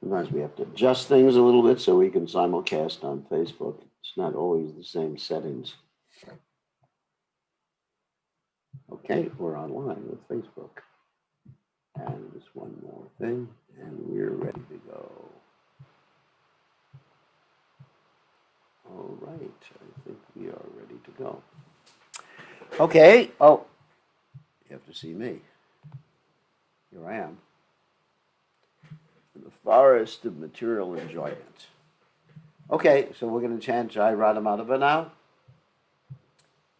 Sometimes we have to adjust things a little bit so we can simulcast on Facebook. It's not always the same settings. Okay, we're online with Facebook. And just one more thing, and we're ready to go. All right, I think we are ready to go. Okay, oh, you have to see me. Here I am. In the forest of material enjoyment. Okay, so we're going to chant Jai Radha Madhava now.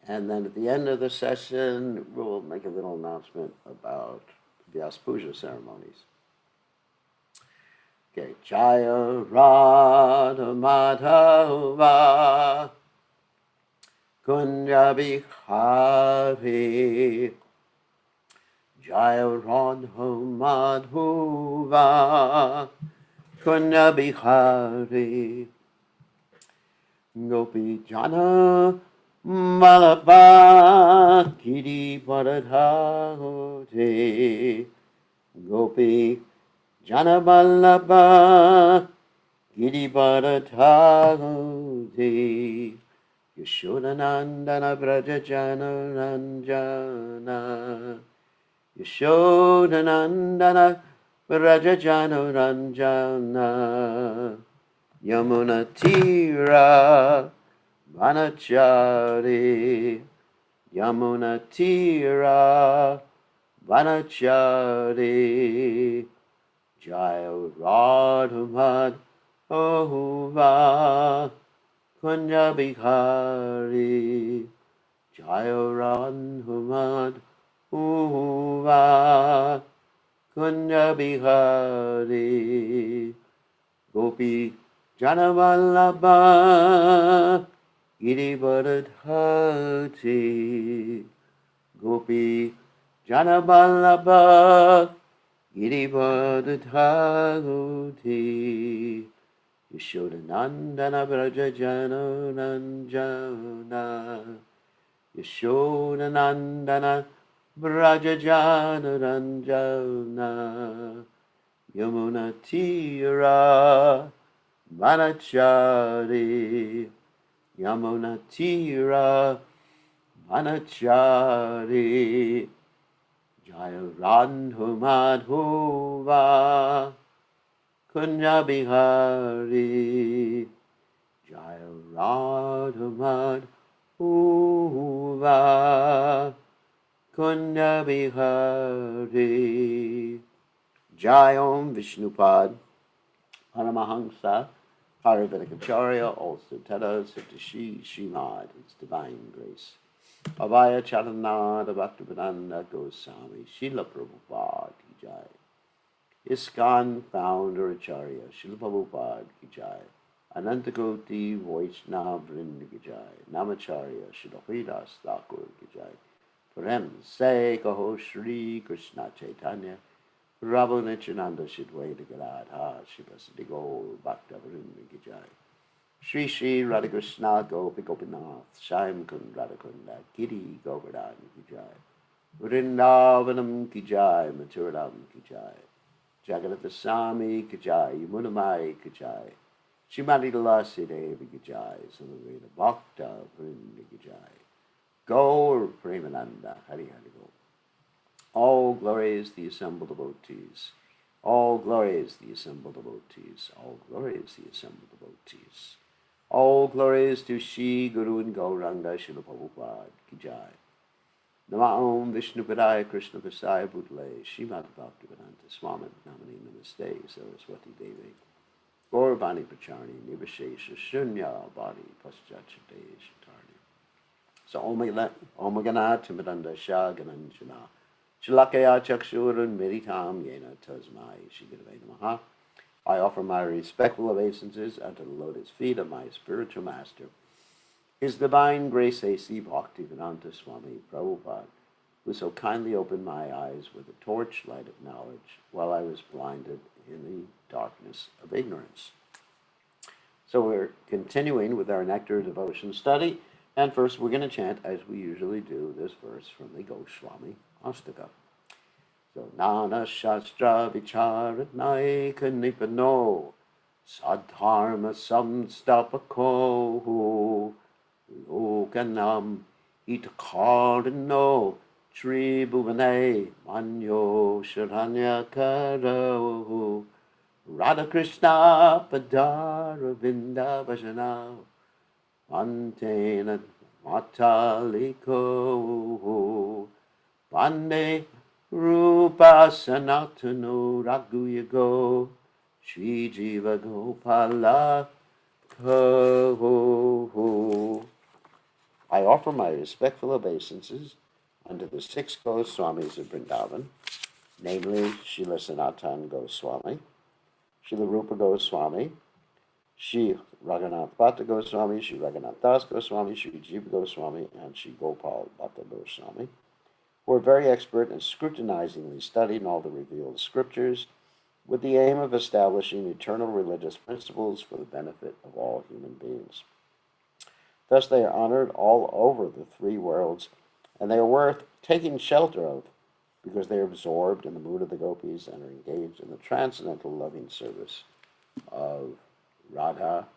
And then at the end of the session, we'll make a little announcement about Vyas Puja ceremonies. Okay, Jaya Radha Madhava Kunja Bihari Jaya Radha Madhava Kunja Bihari Gopi Jana Malabha Giri Paradhate Gopi Jana Malabha Giri Paradhate Yashodanandana Braja Jana Ranjana Yashodanandana Braja Jana Ranjana Yamuna Tira Vanachari Yamuna Tira Vanachari Jaya Radhamad Ohuva Kunja Bihari Jaya Radhamad Ohuva Kunja Bihari Gopi Janavallabha Girivardhati Gopi Janavallabha Girivardhati Yashodanandana Braja Jana Ranjana Yashodanandana Braja Jana Ranjana Yamuna Tira Vanachari Yamuna Tira Vanachari Jaya Radha Madhava Kunja Bihari Jaya Radha Madhava Kunja Bihari Jayom Vishnupad Paramahamsa Paravatikacharya also Tada Satashi Shimad, its divine grace. Abhaya Charanada Bhaktivedanta Goswami Srila Prabhupada Ki Jai. ISKCON founder Acharya Srila Prabhupada Ki Jai. Anantakoti Vaishnava Vrinda Ki Jai. Namacharya Srila Haridas Thakur Ki Jai. Prem Se Kaho Shri Krishna Chaitanya Prabhu Nityananda Shidwaita Gadadha Shivasati Gaur Bhakta Vrinda Ki Jai. Shri Shri Radha Krishna Gopi Gopinath Shyam Kund Radhakunda Giri Govardhan Ki Jai. Vrindavanam Ki Jai Mathuram Ki Jai. Jagannatha Swami Ki Jai Yamunamai Ki Jai. Shrimati Tulasi Devi Ki Jai Samaveda Bhakta Vrinda Ki Jai. Gaur Premananda Hari Hari Gaur. All glories the assembled devotees. All glories the assembled devotees. All glories the assembled devotees. All glories to Shri Guru and Gauranga Srila Prabhupada Ki Jai. Nama Om Vishnu Padaya Krishna Vasaya Bhutale Srimad Bhaktivedanta Swami Namani Namaste Saraswati Devi Gauravani Pracharni Nivashesha Shunya Bhadi Paschachate Shatarni. So Om Gana Timadanda Shah Gananjana Shalakaya Chakshurun Meritam Yena Tasmai Shigirve Namaha. I offer my respectful obeisances unto the lotus feet of my spiritual master, His Divine Grace A.C. Bhaktivedanta Swami Prabhupada, who so kindly opened my eyes with the torchlight of knowledge while I was blinded in the darkness of ignorance. So we're continuing with our Nectar devotion study, and first we're going to chant, as we usually do, this verse from the Goswami Astaka. So Nana Shastra Vicharatnaika Nipano Sadharma Samstapako Lokanam Itakarano Tribhuvane Manyo Sharanya Karo Radha Krishna Padara Vinda Bhajana Mantena Mataliko Pande Rupa Sanatanu Raguyago Shri Jiva Gopala Ko. I offer my respectful obeisances unto the 6 Goswamis of Vrindavan, namely Srila Sanatan Goswami, Srila Rupa Goswami, Sri Raghunath Bhatta Goswami, Sri Raghunath Das Goswami, Sri Jiva Goswami, and Sri Gopal Bhatta Goswami, who are very expert in scrutinizingly studying all the revealed scriptures with the aim of establishing eternal religious principles for the benefit of all human beings. Thus they are honored all over the 3 worlds, and they are worth taking shelter of, because they are absorbed in the mood of the gopis and are engaged in the transcendental loving service of Radha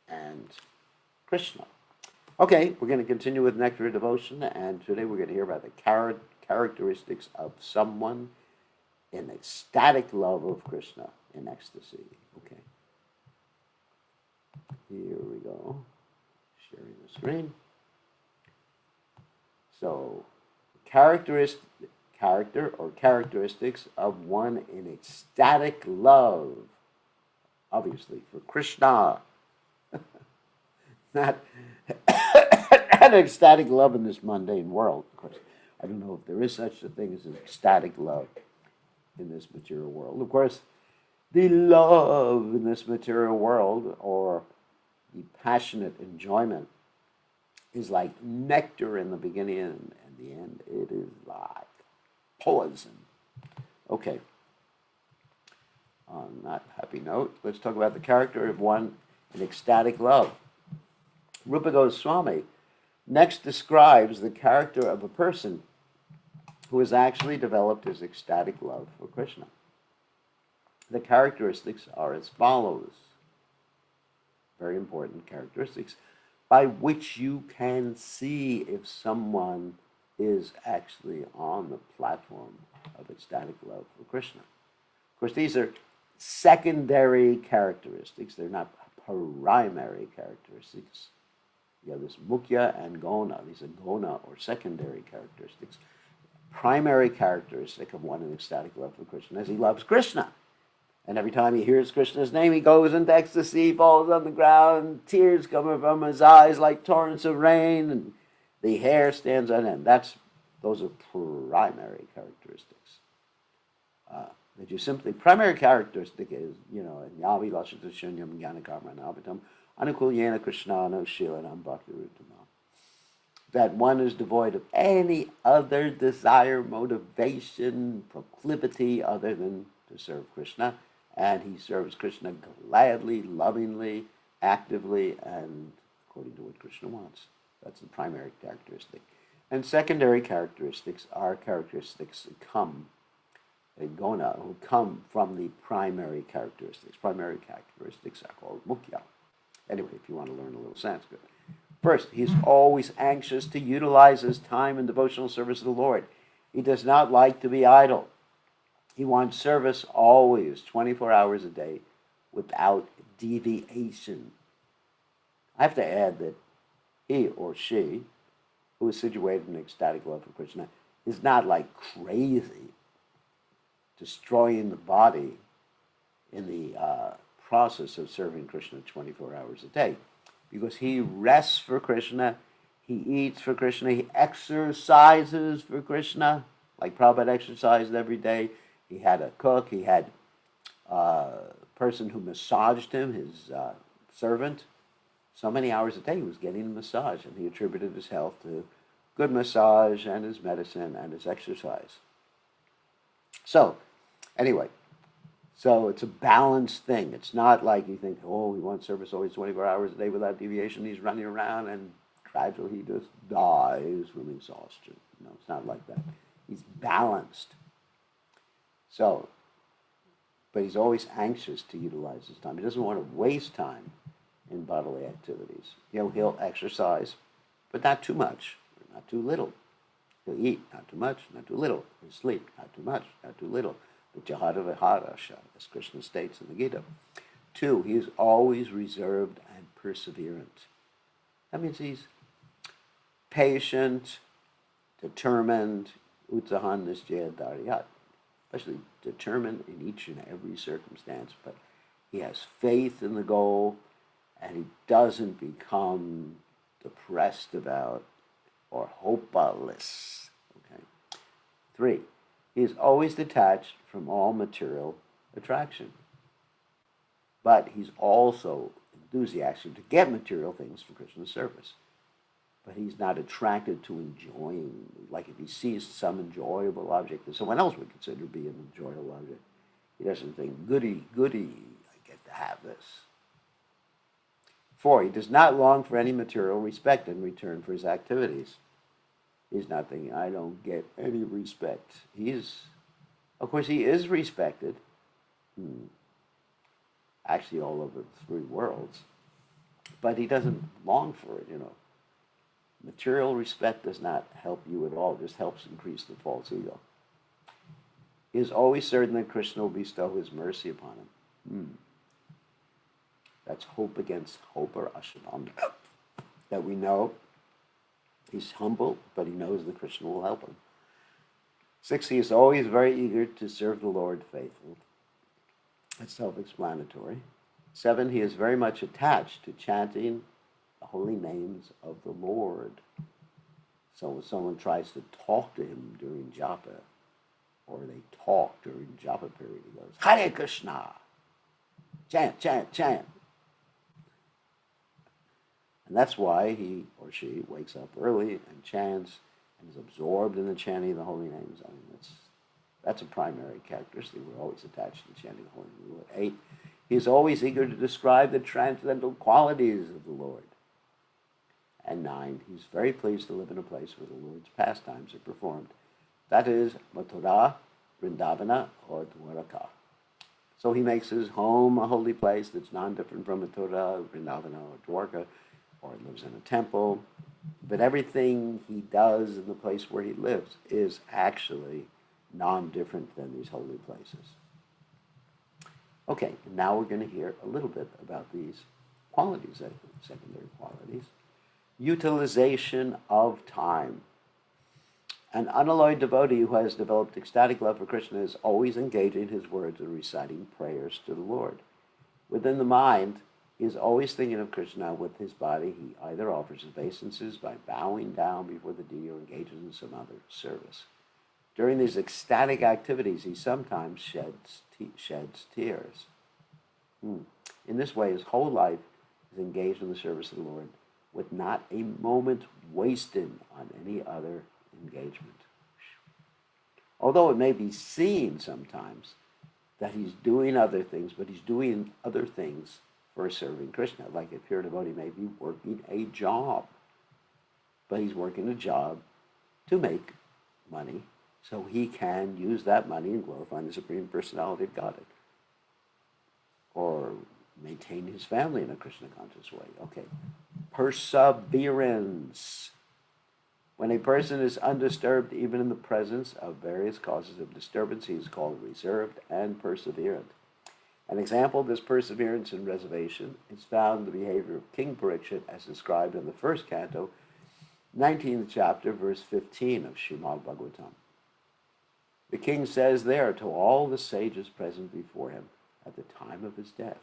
and Krishna. Okay, we're going to continue with Nectar Devotion, and today we're going to hear about the characteristics of someone in ecstatic love of Krishna, in ecstasy. Okay. Here we go. Sharing the screen. So, character or characteristics of one in ecstatic love, obviously, for Krishna. Not an ecstatic love in this mundane world, of course. I don't know if there is such a thing as an ecstatic love in this material world. Of course, the love in this material world, or the passionate enjoyment, is like nectar in the beginning and the end. It is like poison. Okay. On that happy note, let's talk about the character of one in ecstatic love. Rupa Goswami next describes the character of a person who has actually developed his ecstatic love for Krishna. The characteristics are as follows. Very important characteristics by which you can see if someone is actually on the platform of ecstatic love for Krishna. Of course, these are secondary characteristics. They're not primary characteristics. You have this mukhya and gona. These are gona or secondary characteristics. Primary characteristic of one in ecstatic love for Krishna is he loves Krishna. And every time he hears Krishna's name, he goes into ecstasy, falls on the ground, tears coming from his eyes like torrents of rain, and the hair stands on end. Those are primary characteristics. That you simply, primary characteristic is, Yavi Lashita Shunyam Gyanakarma Navitam Anukulyena Krishnano Shilanam Bhaktirutamam. That one is devoid of any other desire, motivation, proclivity other than to serve Krishna. And he serves Krishna gladly, lovingly, actively, and according to what Krishna wants. That's the primary characteristic. And secondary characteristics are characteristics that come, gona, who come from the primary characteristics. Primary characteristics are called mukhya. Anyway, if you want to learn a little Sanskrit. First, he's always anxious to utilize his time in devotional service of the Lord. He does not like to be idle. He wants service always, 24 hours a day, without deviation. I have to add that he or she, who is situated in ecstatic love for Krishna, is not like crazy, destroying the body in the process of serving Krishna 24 hours a day. Because he rests for Krishna, he eats for Krishna, he exercises for Krishna, like Prabhupada exercised every day. He had a cook, he had a person who massaged him, his servant. So many hours a day he was getting a massage, and he attributed his health to good massage and his medicine and his exercise. So, anyway, so it's a balanced thing. It's not like you think, oh, he wants service always 24 hours a day without deviation. He's running around and gradually he just dies from exhaustion. No, it's not like that. He's balanced. So, but he's always anxious to utilize his time. He doesn't want to waste time in bodily activities. He'll exercise, but not too much, not too little. He'll eat, not too much, not too little. He'll sleep, not too much, not too little. The Jahada Viharasha, as Krishna states in the Gita. 2, he is always reserved and perseverant. That means he's patient, determined, utsahan nisjaya daryat, especially determined in each and every circumstance, but he has faith in the goal, and he doesn't become depressed about or hopeless. Okay. 3, he is always detached from all material attraction, but he's also enthusiastic to get material things for Krishna's service. But he's not attracted to enjoying, like if he sees some enjoyable object that someone else would consider to be an enjoyable object, he doesn't think, goody, I get to have this. 4, he does not long for any material respect in return for his activities. He's not thinking, I don't get any respect. Of course, he is respected, actually all over the 3 worlds, but he doesn't long for it, Material respect does not help you at all. It just helps increase the false ego. He is always certain that Krishna will bestow his mercy upon him. That's hope against hope, or ashabam. That we know he's humble, but he knows that Krishna will help him. 6, he is always very eager to serve the Lord faithfully. That's self-explanatory. 7, he is very much attached to chanting the holy names of the Lord. So when someone tries to talk to him during japa, or they talk during japa period, he goes, Hare Krishna! Chant, chant, chant. And that's why he or she wakes up early and chants and is absorbed in the chanting of the holy names. I mean, that's a primary characteristic. We're always attached to chanting the holy names. 8, he is always eager to describe the transcendental qualities of the Lord. And 9, he's very pleased to live in a place where the Lord's pastimes are performed. That is Mathura, Vrindavana, or Dwaraka. So he makes his home a holy place that's non-different from Mathura, Vrindavana, or Dwarka, or he lives in a temple. But everything he does in the place where he lives is actually non-different than these holy places. Okay, and now we're going to hear a little bit about these qualities, secondary qualities. Utilization of time. An unalloyed devotee who has developed ecstatic love for Krishna is always engaging his words and reciting prayers to the Lord. Within the mind, he is always thinking of Krishna. With his body, he either offers obeisances by bowing down before the deity or engages in some other service. During these ecstatic activities, he sometimes sheds tears. In this way, his whole life is engaged in the service of the Lord, with not a moment wasted on any other engagement. Although it may be seen sometimes that he's doing other things, but he's doing other things for serving Krishna. Like a pure devotee may be working a job, but he's working a job to make money so he can use that money in glorifying the Supreme Personality of Godhead, or maintain his family in a Krishna conscious way. Okay. Perseverance. When a person is undisturbed, even in the presence of various causes of disturbance, he is called reserved and perseverant. An example of this perseverance and reservation is found in the behavior of King Parikshit as described in the first canto, 19th chapter, verse 15 of Srimad Bhagavatam. The king says there to all the sages present before him at the time of his death,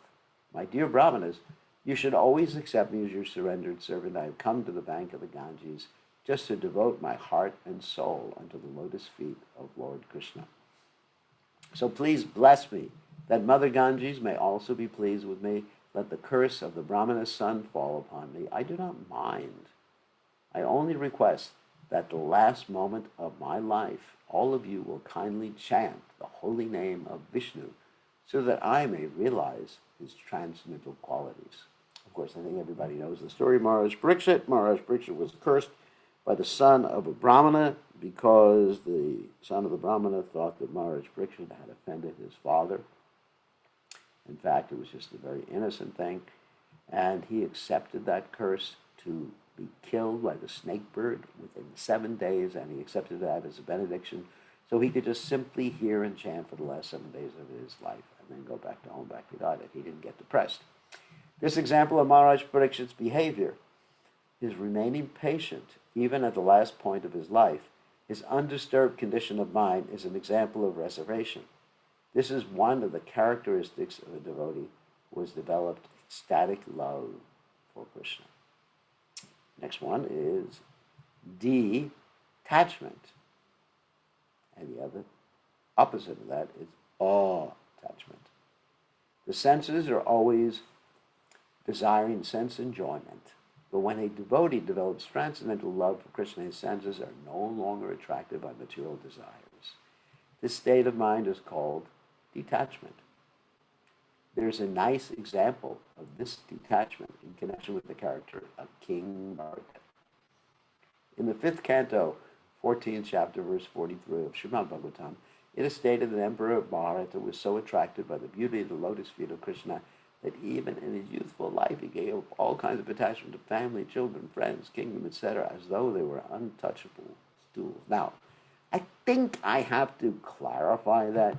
My dear Brahmanas, you should always accept me as your surrendered servant. I have come to the bank of the Ganges just to devote my heart and soul unto the lotus feet of Lord Krishna. So please bless me, that Mother Ganges may also be pleased with me. Let the curse of the Brahmana's son fall upon me. I do not mind. I only request that the last moment of my life, all of you will kindly chant the holy name of Vishnu, so that I may realize his transcendental qualities. Of course, I think everybody knows the story of Maharaj Parikshit. Maharaj Parikshit was cursed by the son of a Brahmana, because the son of the Brahmana thought that Maharaj Parikshit had offended his father. In fact, it was just a very innocent thing, and he accepted that curse to be killed by the snake bird within 7 days, and he accepted that as a benediction, so he could just simply hear and chant for the last 7 days of his life, and then go back to Om Bhakti Vedanta. He didn't get depressed. This example of Maharaj Parikshit's behavior, his remaining patient, even at the last point of his life, his undisturbed condition of mind, is an example of reservation. This is one of the characteristics of a devotee who has developed ecstatic love for Krishna. Next one is detachment. And the other opposite of that is attachment. The senses are always desiring sense enjoyment. But when a devotee develops transcendental love for Krishna, his senses are no longer attracted by material desires. This state of mind is called detachment. There's a nice example of this detachment in connection with the character of King Bharata. In the 5th canto, 14th chapter, verse 43 of Srimad Bhagavatam, it is stated that Emperor Bharata was so attracted by the beauty of the lotus feet of Krishna that even in his youthful life he gave up all kinds of attachment to family, children, friends, kingdom, etc., as though they were untouchable stools. Now, I think I have to clarify that.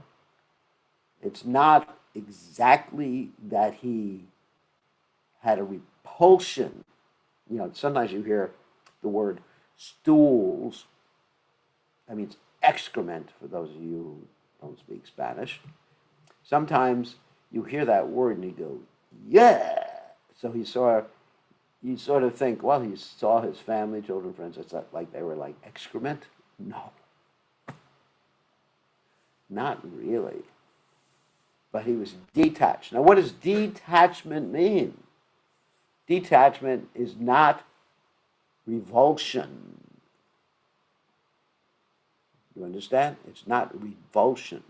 It's not exactly that he had a repulsion. You know, sometimes you hear the word stools. That means excrement for those of you who don't speak Spanish. Sometimes you hear that word and you go, yeah. So you sort of think, well, he saw his family, children, friends. It's like they were like excrement. No, not really. But he was detached. Now, what does detachment mean? Detachment is not revulsion. You understand? It's not revulsion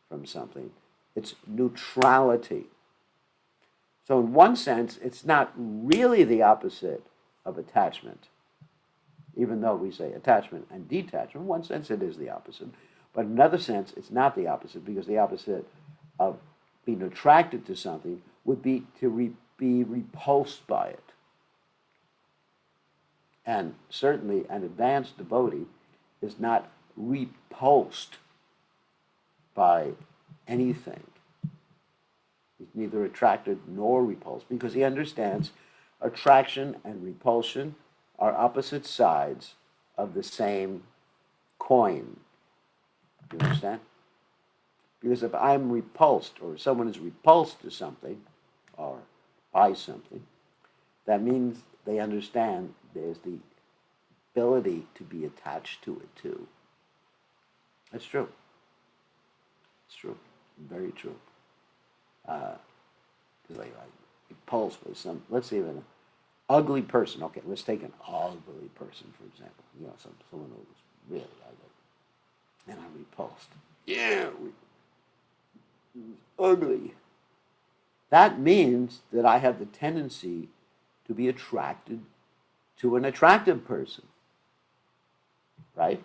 from something. It's neutrality. So in one sense, it's not really the opposite of attachment. Even though we say attachment and detachment, in one sense it is the opposite. But in another sense, it's not the opposite, because the opposite of being attracted to something would be to be repulsed by it. And certainly an advanced devotee is not repulsed by anything. He's neither attracted nor repulsed, because he understands attraction and repulsion are opposite sides of the same coin. You understand? Because if I'm repulsed, or someone is repulsed to something, or by something, that means they understand there's the ability to be attached to it too. That's true. It's true. Very true. Because like repulsed by some, let's say an ugly person. Okay, let's take an ugly person, for example. You know, someone who was really ugly. And I'm repulsed. Yeah, he's ugly. That means that I have the tendency to be attracted to an attractive person. Right?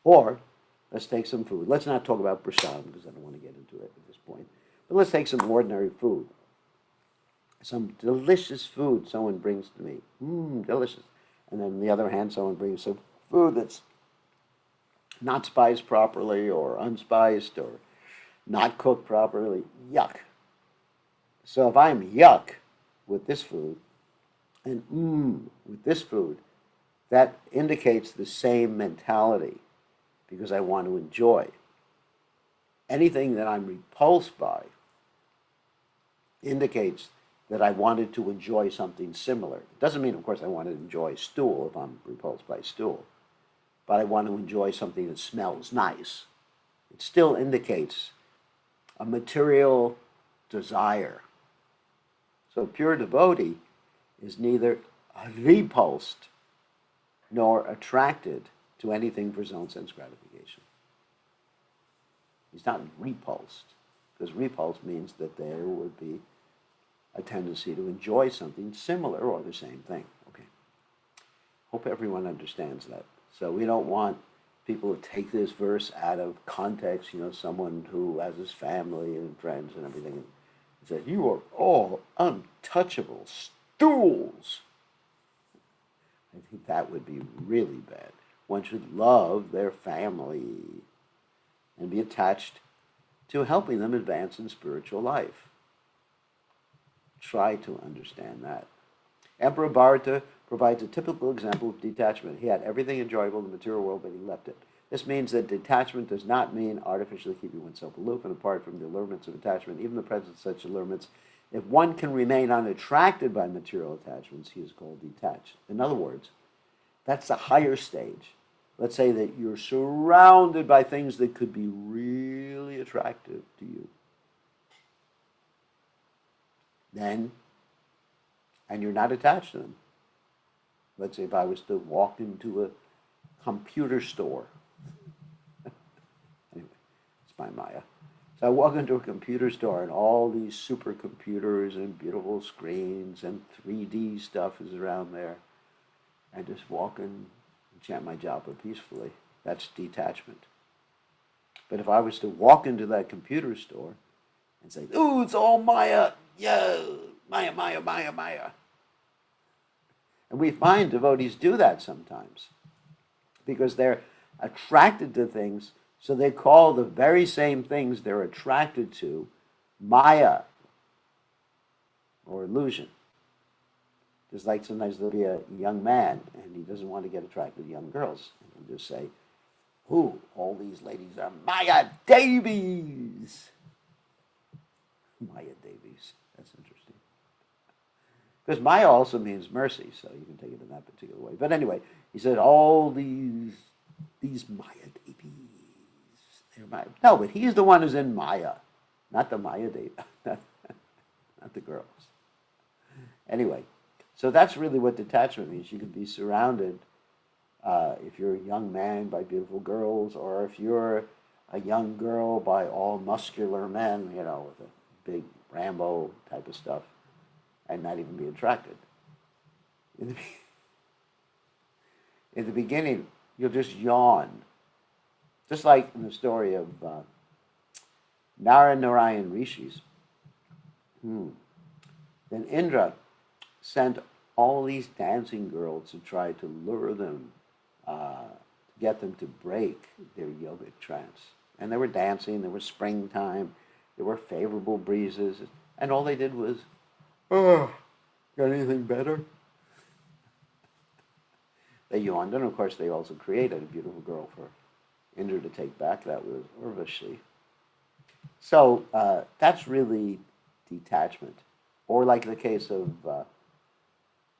Or, let's take some food. Let's not talk about prasad, because I don't want to get into it at this point. But let's take some ordinary food. Some delicious food someone brings to me. Delicious. And then on the other hand, someone brings some food that's not spiced properly, or unspiced, or not cooked properly. Yuck. So if I'm yuck with this food, and with this food, that indicates the same mentality, because I want to enjoy. Anything that I'm repulsed by indicates that I wanted to enjoy something similar. It doesn't mean, of course, I want to enjoy stool if I'm repulsed by stool, but I want to enjoy something that smells nice. It still indicates a material desire. So pure devotee is neither repulsed nor attracted to anything for his own sense gratification. He's not repulsed, because repulse means that there would be a tendency to enjoy something similar or the same thing. Okay. Hope everyone understands that. So we don't want people to take this verse out of context, someone who has his family and friends and everything, and says, "You are all untouchable stools." I think that would be really bad. One should love their family and be attached to helping them advance in spiritual life. Try to understand that. Emperor Bharata provides a typical example of detachment. He had everything enjoyable in the material world, but he left it. This means that detachment does not mean artificially keeping oneself aloof and apart from the allurements of attachment, even the presence of such allurements. If one can remain unattracted by material attachments, he is called detached. In other words, that's the higher stage. Let's say that you're surrounded by things that could be really attractive to you. Then, and you're not attached to them. Let's say if I was to walk into a computer store. Anyway, it's my Maya. So I walk into a computer store and all these supercomputers and beautiful screens and 3D stuff is around there. I just walk in and chant my japa peacefully. That's detachment. But if I was to walk into that computer store and say, "Ooh, it's all Maya, yeah, Maya, Maya, Maya, Maya." And we find devotees do that sometimes because they're attracted to things, so they call the very same things they're attracted to Maya or illusion. Just like sometimes there'll be a young man and he doesn't want to get attracted to young girls. And he'll just say, "Ooh, all these ladies are Maya Devis." Maya Devis. That's interesting. Because Maya also means mercy, so you can take it in that particular way. But anyway, he said, all these Maya Devis, they're Maya. No, but he's the one who's in Maya, not the Maya Devi, not the girls. Anyway, so that's really what detachment means. You can be surrounded, if you're a young man, by beautiful girls, or if you're a young girl by all muscular men, with a big Rambo type of stuff, and not even be attracted. In the beginning, you'll just yawn. Just like in the story of Nara Narayan Rishis. Then Indra sent all these dancing girls to try to lure them, to get them to break their yogic trance. And they were dancing, there was springtime, there were favorable breezes, and all they did was, "Oh, got anything better?" They yawned, and of course they also created a beautiful girl for Indra to take back. That was Urvashi. So that's really detachment. Or like the case of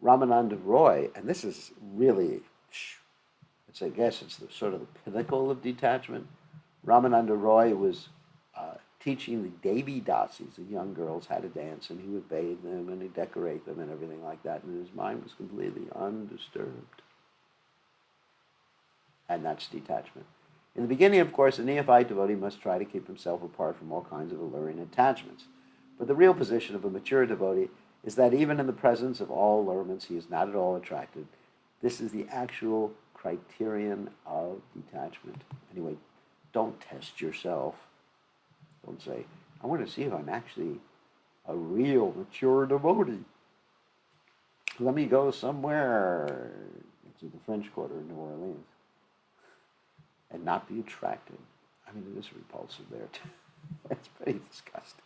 Ramananda Roy, and this is really, I guess it's the sort of the pinnacle of detachment. Ramananda Roy was teaching the Devi Dasis, the young girls, how to dance, and he would bathe them and he'd decorate them and everything like that, and his mind was completely undisturbed. And that's detachment. In the beginning, of course, a neophyte devotee must try to keep himself apart from all kinds of alluring attachments. But the real position of a mature devotee is that even in the presence of all allurements, he is not at all attracted. This is the actual criterion of detachment. Anyway, don't test yourself. Don't say, "I want to see if I'm actually a real mature devotee. Let me go somewhere to the French Quarter in New Orleans and not be attracted." I mean, it is repulsive there, too. It's pretty disgusting.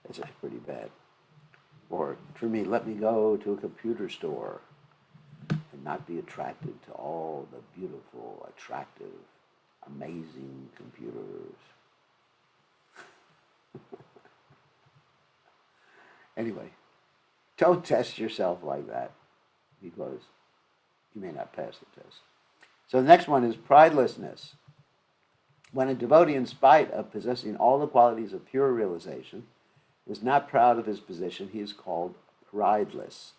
It's pretty bad. Or, for me, let me go to a computer store and not be attracted to all the beautiful, attractive, amazing computers. Anyway, don't test yourself like that because you may not pass the test. So the next one is pridelessness. When a devotee, in spite of possessing all the qualities of pure realization, is not proud of his position, he is called prideless.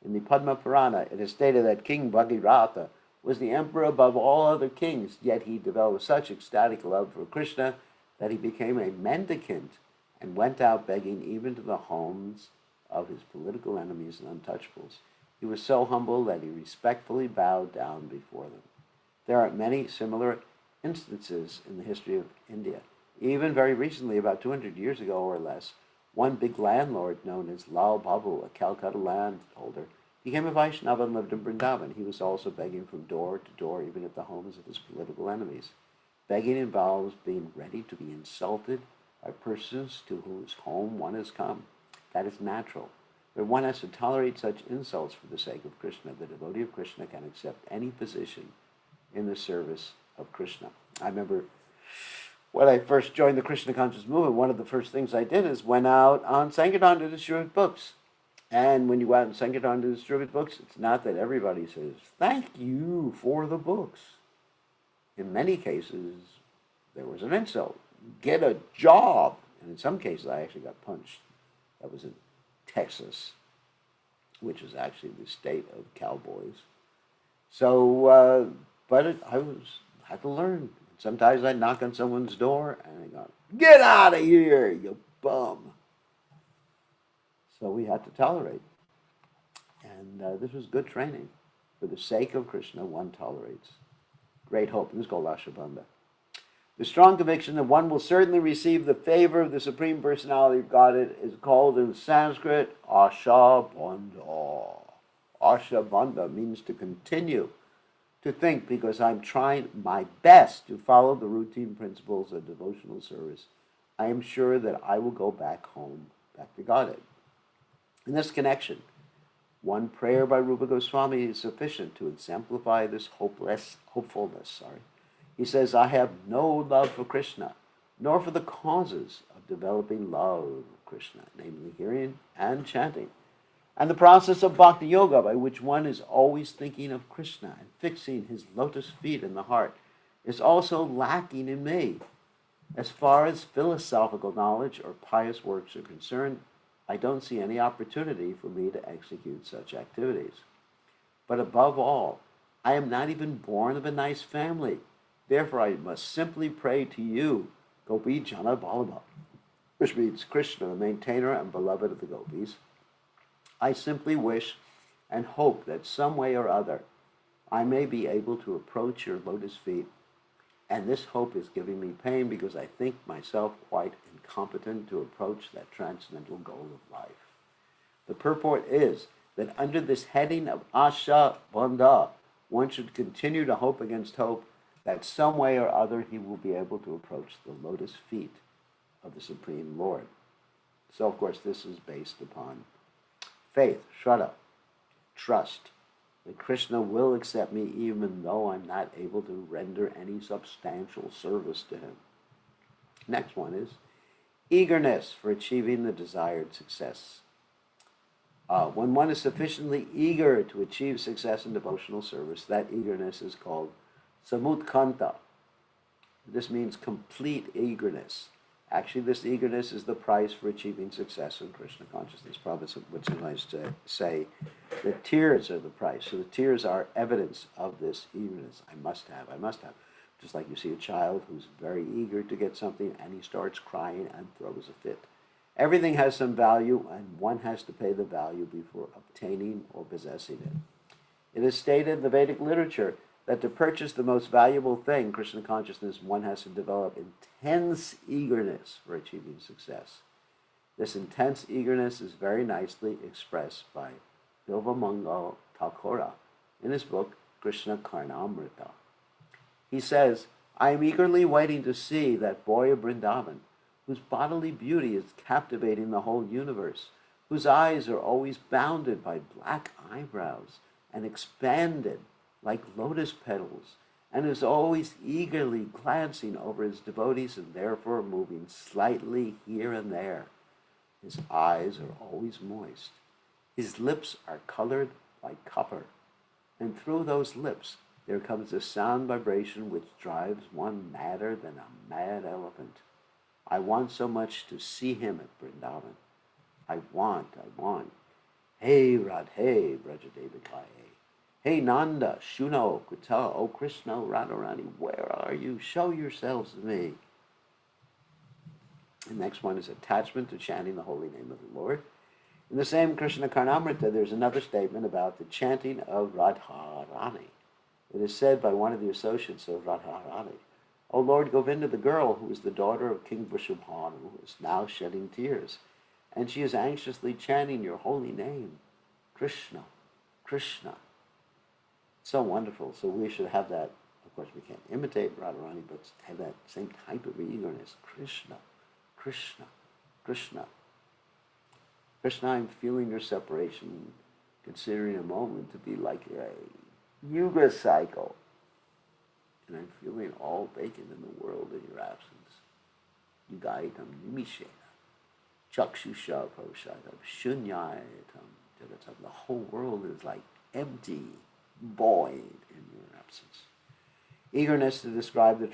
In the Padma Purana, it is stated that King Bhagirath was the emperor above all other kings, yet he developed such ecstatic love for Krishna that he became a mendicant and went out begging even to the homes of his political enemies and untouchables. He was so humble that he respectfully bowed down before them. There are many similar instances in the history of India. Even very recently, about 200 years ago or less, one big landlord known as Lal Babu, a Calcutta landholder, became a Vaishnava and lived in Vrindavan. He was also begging from door to door, even at the homes of his political enemies. Begging involves being ready to be insulted by persons to whose home one has come. That is natural. But one has to tolerate such insults for the sake of Krishna. The devotee of Krishna can accept any position in the service of Krishna. I remember when I first joined the Krishna conscious movement, one of the first things I did is went out on Sankirtan to distribute books. And when you go out on Sankirtan to distribute books, it's not that everybody says, thank you for the books. In many cases, there was an insult. Get a job. And in some cases, I actually got punched. That was in Texas, which is actually the state of cowboys. So, I had to learn. Sometimes I'd knock on someone's door and they go, get out of here, you bum. So we had to tolerate. And this was good training. For the sake of Krishna, one tolerates. Great hope. This is called Ashabandha. The strong conviction that one will certainly receive the favor of the Supreme Personality of Godhead is called in Sanskrit Ashabandha. Ashabandha means to continue to think, because I'm trying my best to follow the routine principles of devotional service. I am sure that I will go back home, back to Godhead. In this connection, one prayer by Rupa Goswami is sufficient to exemplify this hopefulness. He says, I have no love for Krishna, nor for the causes of developing love of Krishna, namely hearing and chanting, and the process of bhakti yoga, by which one is always thinking of Krishna and fixing his lotus feet in the heart, is also lacking in me. As far as philosophical knowledge or pious works are concerned, I don't see any opportunity for me to execute such activities. But above all, I am not even born of a nice family. Therefore, I must simply pray to you, Gopi Jana Vallabha, which means Krishna, the maintainer and beloved of the gopis. I simply wish and hope that some way or other I may be able to approach your lotus feet. And this hope is giving me pain because I think myself quite incompetent to approach that transcendental goal of life. The purport is that under this heading of Asha Bandha, one should continue to hope against hope that some way or other he will be able to approach the lotus feet of the Supreme Lord. So, of course, this is based upon faith, shraddha, trust, that Krishna will accept me even though I'm not able to render any substantial service to him. Next one is eagerness for achieving the desired success. When one is sufficiently eager to achieve success in devotional service, that eagerness is called samutkanta. This means complete eagerness. Actually, this eagerness is the price for achieving success in Krishna consciousness. Prabhupada would sometimes say that tears are the price. So the tears are evidence of this eagerness. I must have. Just like you see a child who's very eager to get something and he starts crying and throws a fit. Everything has some value and one has to pay the value before obtaining or possessing it. It is stated in the Vedic literature that to purchase the most valuable thing, Krishna consciousness, one has to develop intense eagerness for achieving success. This intense eagerness is very nicely expressed by Bilvamangal Thakura in his book, Krishna Karnamrita. He says, I am eagerly waiting to see that boy of Vrindavan, whose bodily beauty is captivating the whole universe, whose eyes are always bounded by black eyebrows and expanded like lotus petals, and is always eagerly glancing over his devotees and therefore moving slightly here and there. His eyes are always moist. His lips are colored like copper, and through those lips there comes a sound vibration which drives one madder than a mad elephant. I want so much to see him at Vrindavan. I want. Hey Radhe Brajadevikaye. Hey Nanda, Shuno, Kuta, O Krishna, Radharani, where are you? Show yourselves to me. The next one is attachment to chanting the holy name of the Lord. In the same Krishna Karnamrita, there's another statement about the chanting of Radharani. It is said by one of the associates of Radharani, O Lord Govinda, the girl who is the daughter of King Vrishabhanu is now shedding tears, and she is anxiously chanting your holy name, Krishna, Krishna. It's so wonderful. So we should have that. Of course, we can't imitate Radharani, but have that same type of eagerness. Krishna, Krishna, Krishna. Krishna, I'm feeling your separation, considering a moment to be like a yuga cycle. And I'm feeling all vacant in the world in your absence. Yugaitam nimishena, chakshusha proshadam, shunyayatam jagatam. The whole world is like empty, void in your absence. Eagerness to describe the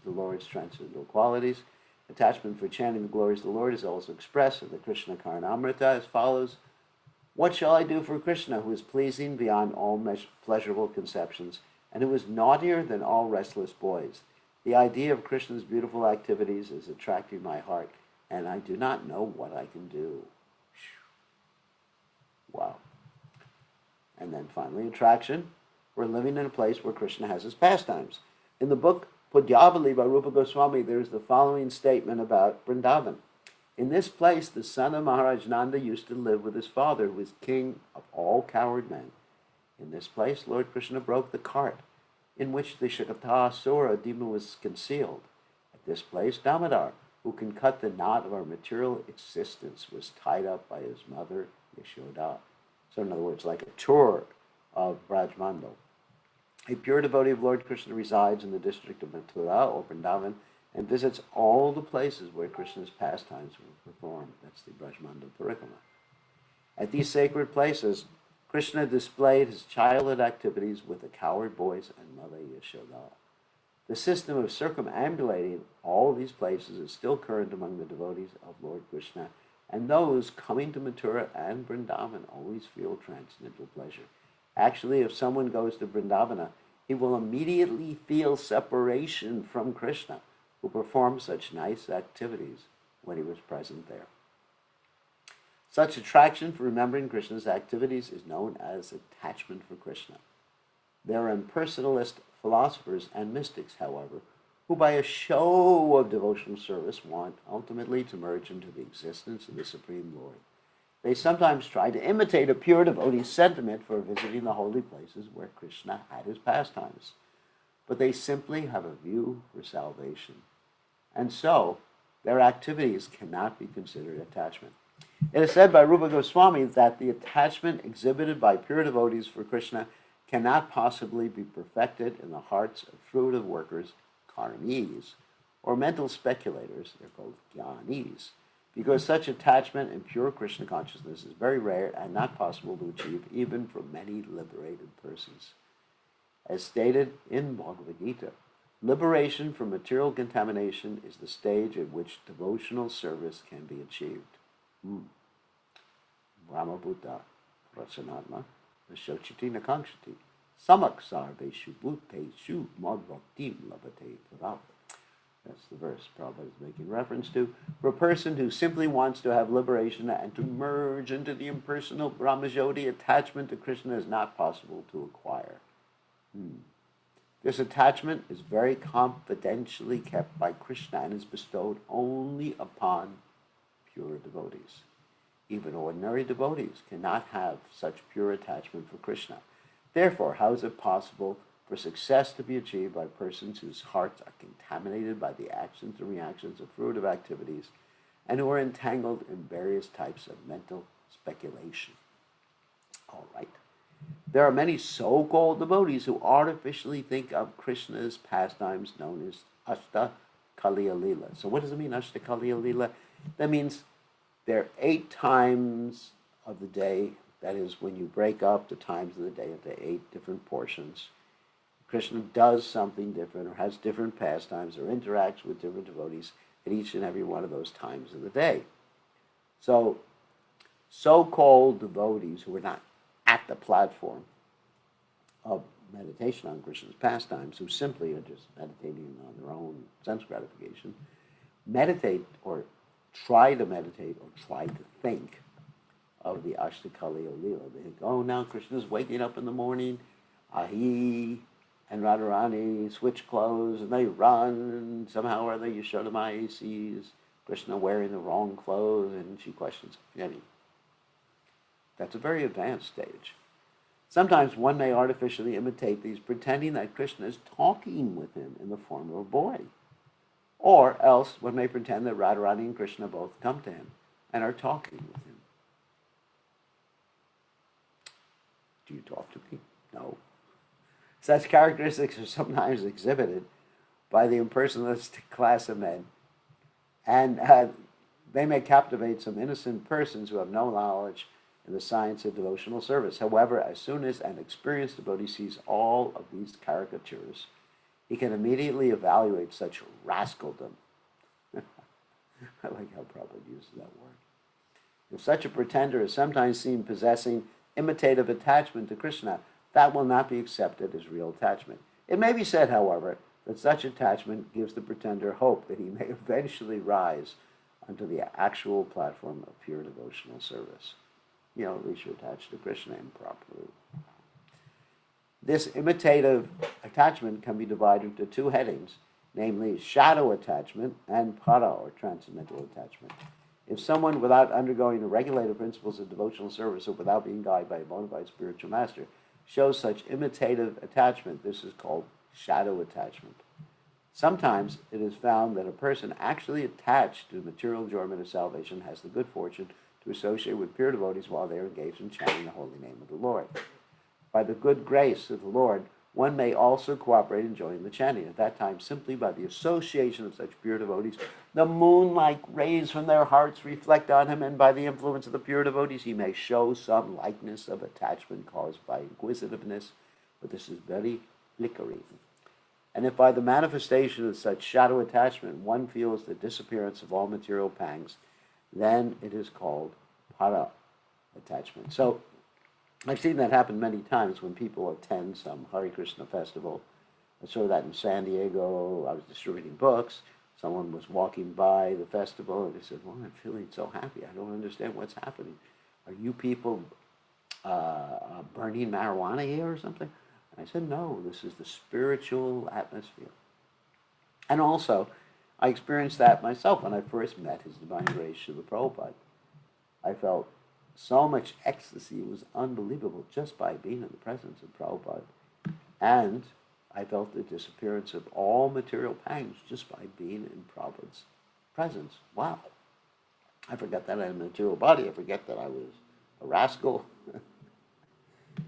Lord's transcendental qualities. Attachment for chanting the glories of the Lord is also expressed in the Krishna Karnamrita as follows. What shall I do for Krishna, who is pleasing beyond all pleasurable conceptions, and who is naughtier than all restless boys? The idea of Krishna's beautiful activities is attracting my heart, and I do not know what I can do. Wow. And then finally, attraction. We're living in a place where Krishna has his pastimes. In the book Pudyavali by Rupa Goswami, there's the following statement about Vrindavan. In this place, the son of Maharaj Nanda used to live with his father, who was king of all coward men. In this place, Lord Krishna broke the cart in which the Shakatasura demon was concealed. At this place, Damodar, who can cut the knot of our material existence, was tied up by his mother, Yashoda. So in other words, like a tour of Brajmandal. A pure devotee of Lord Krishna resides in the district of Mathura or Vrindavan and visits all the places where Krishna's pastimes were performed. That's the Brajmandal Parikrama. At these sacred places, Krishna displayed his childhood activities with the coward boys and Mother Yashoda. The system of circumambulating all these places is still current among the devotees of Lord Krishna, and those coming to Mathura and Vrindavan always feel transcendental pleasure. Actually, if someone goes to Vrindavana, he will immediately feel separation from Krishna, who performed such nice activities when he was present there. Such attraction for remembering Krishna's activities is known as attachment for Krishna. There are impersonalist philosophers and mystics, however, who by a show of devotional service want ultimately to merge into the existence of the Supreme Lord. They sometimes try to imitate a pure devotee's sentiment for visiting the holy places where Krishna had his pastimes, but they simply have a view for salvation. And so, their activities cannot be considered attachment. It is said by Rupa Goswami that the attachment exhibited by pure devotees for Krishna cannot possibly be perfected in the hearts of fruitive workers, karmis, or mental speculators, they're called jnanis, because such attachment in pure Krishna consciousness is very rare and not possible to achieve even for many liberated persons. As stated in Bhagavad Gita, liberation from material contamination is the stage at which devotional service can be achieved. Brahmabhuta prasanatma nashochiti nakangshati samaksarveshu bhuteshu madbhaktim labate tadam. That's the verse Prabhupada is making reference to. For a person who simply wants to have liberation and to merge into the impersonal Brahmajyoti, attachment to Krishna is not possible to acquire. This attachment is very confidentially kept by Krishna and is bestowed only upon pure devotees. Even ordinary devotees cannot have such pure attachment for Krishna. Therefore, how is it possible for success to be achieved by persons whose hearts are contaminated by the actions and reactions of fruitive activities and who are entangled in various types of mental speculation? All right. There are many so-called devotees who artificially think of Krishna's pastimes known as Ashta Kaliya Lila. So what does it mean, Ashta Kaliya Lila? That means there are 8 times of the day. That is, when you break up the times of the day into 8 different portions, Krishna does something different or has different pastimes or interacts with different devotees at each and every one of those times of the day. So-called devotees who are not at the platform of meditation on Krishna's pastimes, who simply are just meditating on their own sense gratification, meditate or try to meditate or try to think of the Ashtakaliya Leela. They think, oh, now Krishna's waking up in the morning, he and Radharani switch clothes and they run, and somehow or other Yashodamaya sees Krishna wearing the wrong clothes and she questions him. That's a very advanced stage. Sometimes one may artificially imitate these, pretending that Krishna is talking with him in the form of a boy. Or else one may pretend that Radharani and Krishna both come to him and are talking with him. Do you talk to me? No. Such characteristics are sometimes exhibited by the impersonalistic class of men, and they may captivate some innocent persons who have no knowledge in the science of devotional service. However, as soon as an experienced devotee sees all of these caricatures, he can immediately evaluate such rascaldom. I like how Prabhupada uses that word. If such a pretender is sometimes seen possessing imitative attachment to Krishna, that will not be accepted as real attachment. It may be said, however, that such attachment gives the pretender hope that he may eventually rise onto the actual platform of pure devotional service. At least you're attached to Krishna improperly. This imitative attachment can be divided into two headings, namely shadow attachment and para, or transcendental attachment. If someone, without undergoing the regulated principles of devotional service or without being guided by a bona fide spiritual master, shows such imitative attachment, this is called shadow attachment. Sometimes it is found that a person actually attached to the material enjoyment of salvation has the good fortune to associate with pure devotees while they are engaged in chanting the holy name of the Lord. By the good grace of the Lord, one may also cooperate in joining the chanting. At that time, simply by the association of such pure devotees, the moon-like rays from their hearts reflect on him, and by the influence of the pure devotees, he may show some likeness of attachment caused by inquisitiveness, but this is very flickering. And if by the manifestation of such shadow attachment, one feels the disappearance of all material pangs, then it is called para attachment. So, I've seen that happen many times when people attend some Hare Krishna festival. I saw that in San Diego. I was distributing books. Someone was walking by the festival and they said, well, I'm feeling so happy. I don't understand what's happening. Are you people burning marijuana here or something? And I said, no, this is the spiritual atmosphere. And also, I experienced that myself when I first met His Divine Grace Srila Prabhupada. I felt so much ecstasy. It was unbelievable just by being in the presence of Prabhupada. And I felt the disappearance of all material pangs just by being in Prabhupada's presence. Wow. I forgot that I had a material body. I forget that I was a rascal.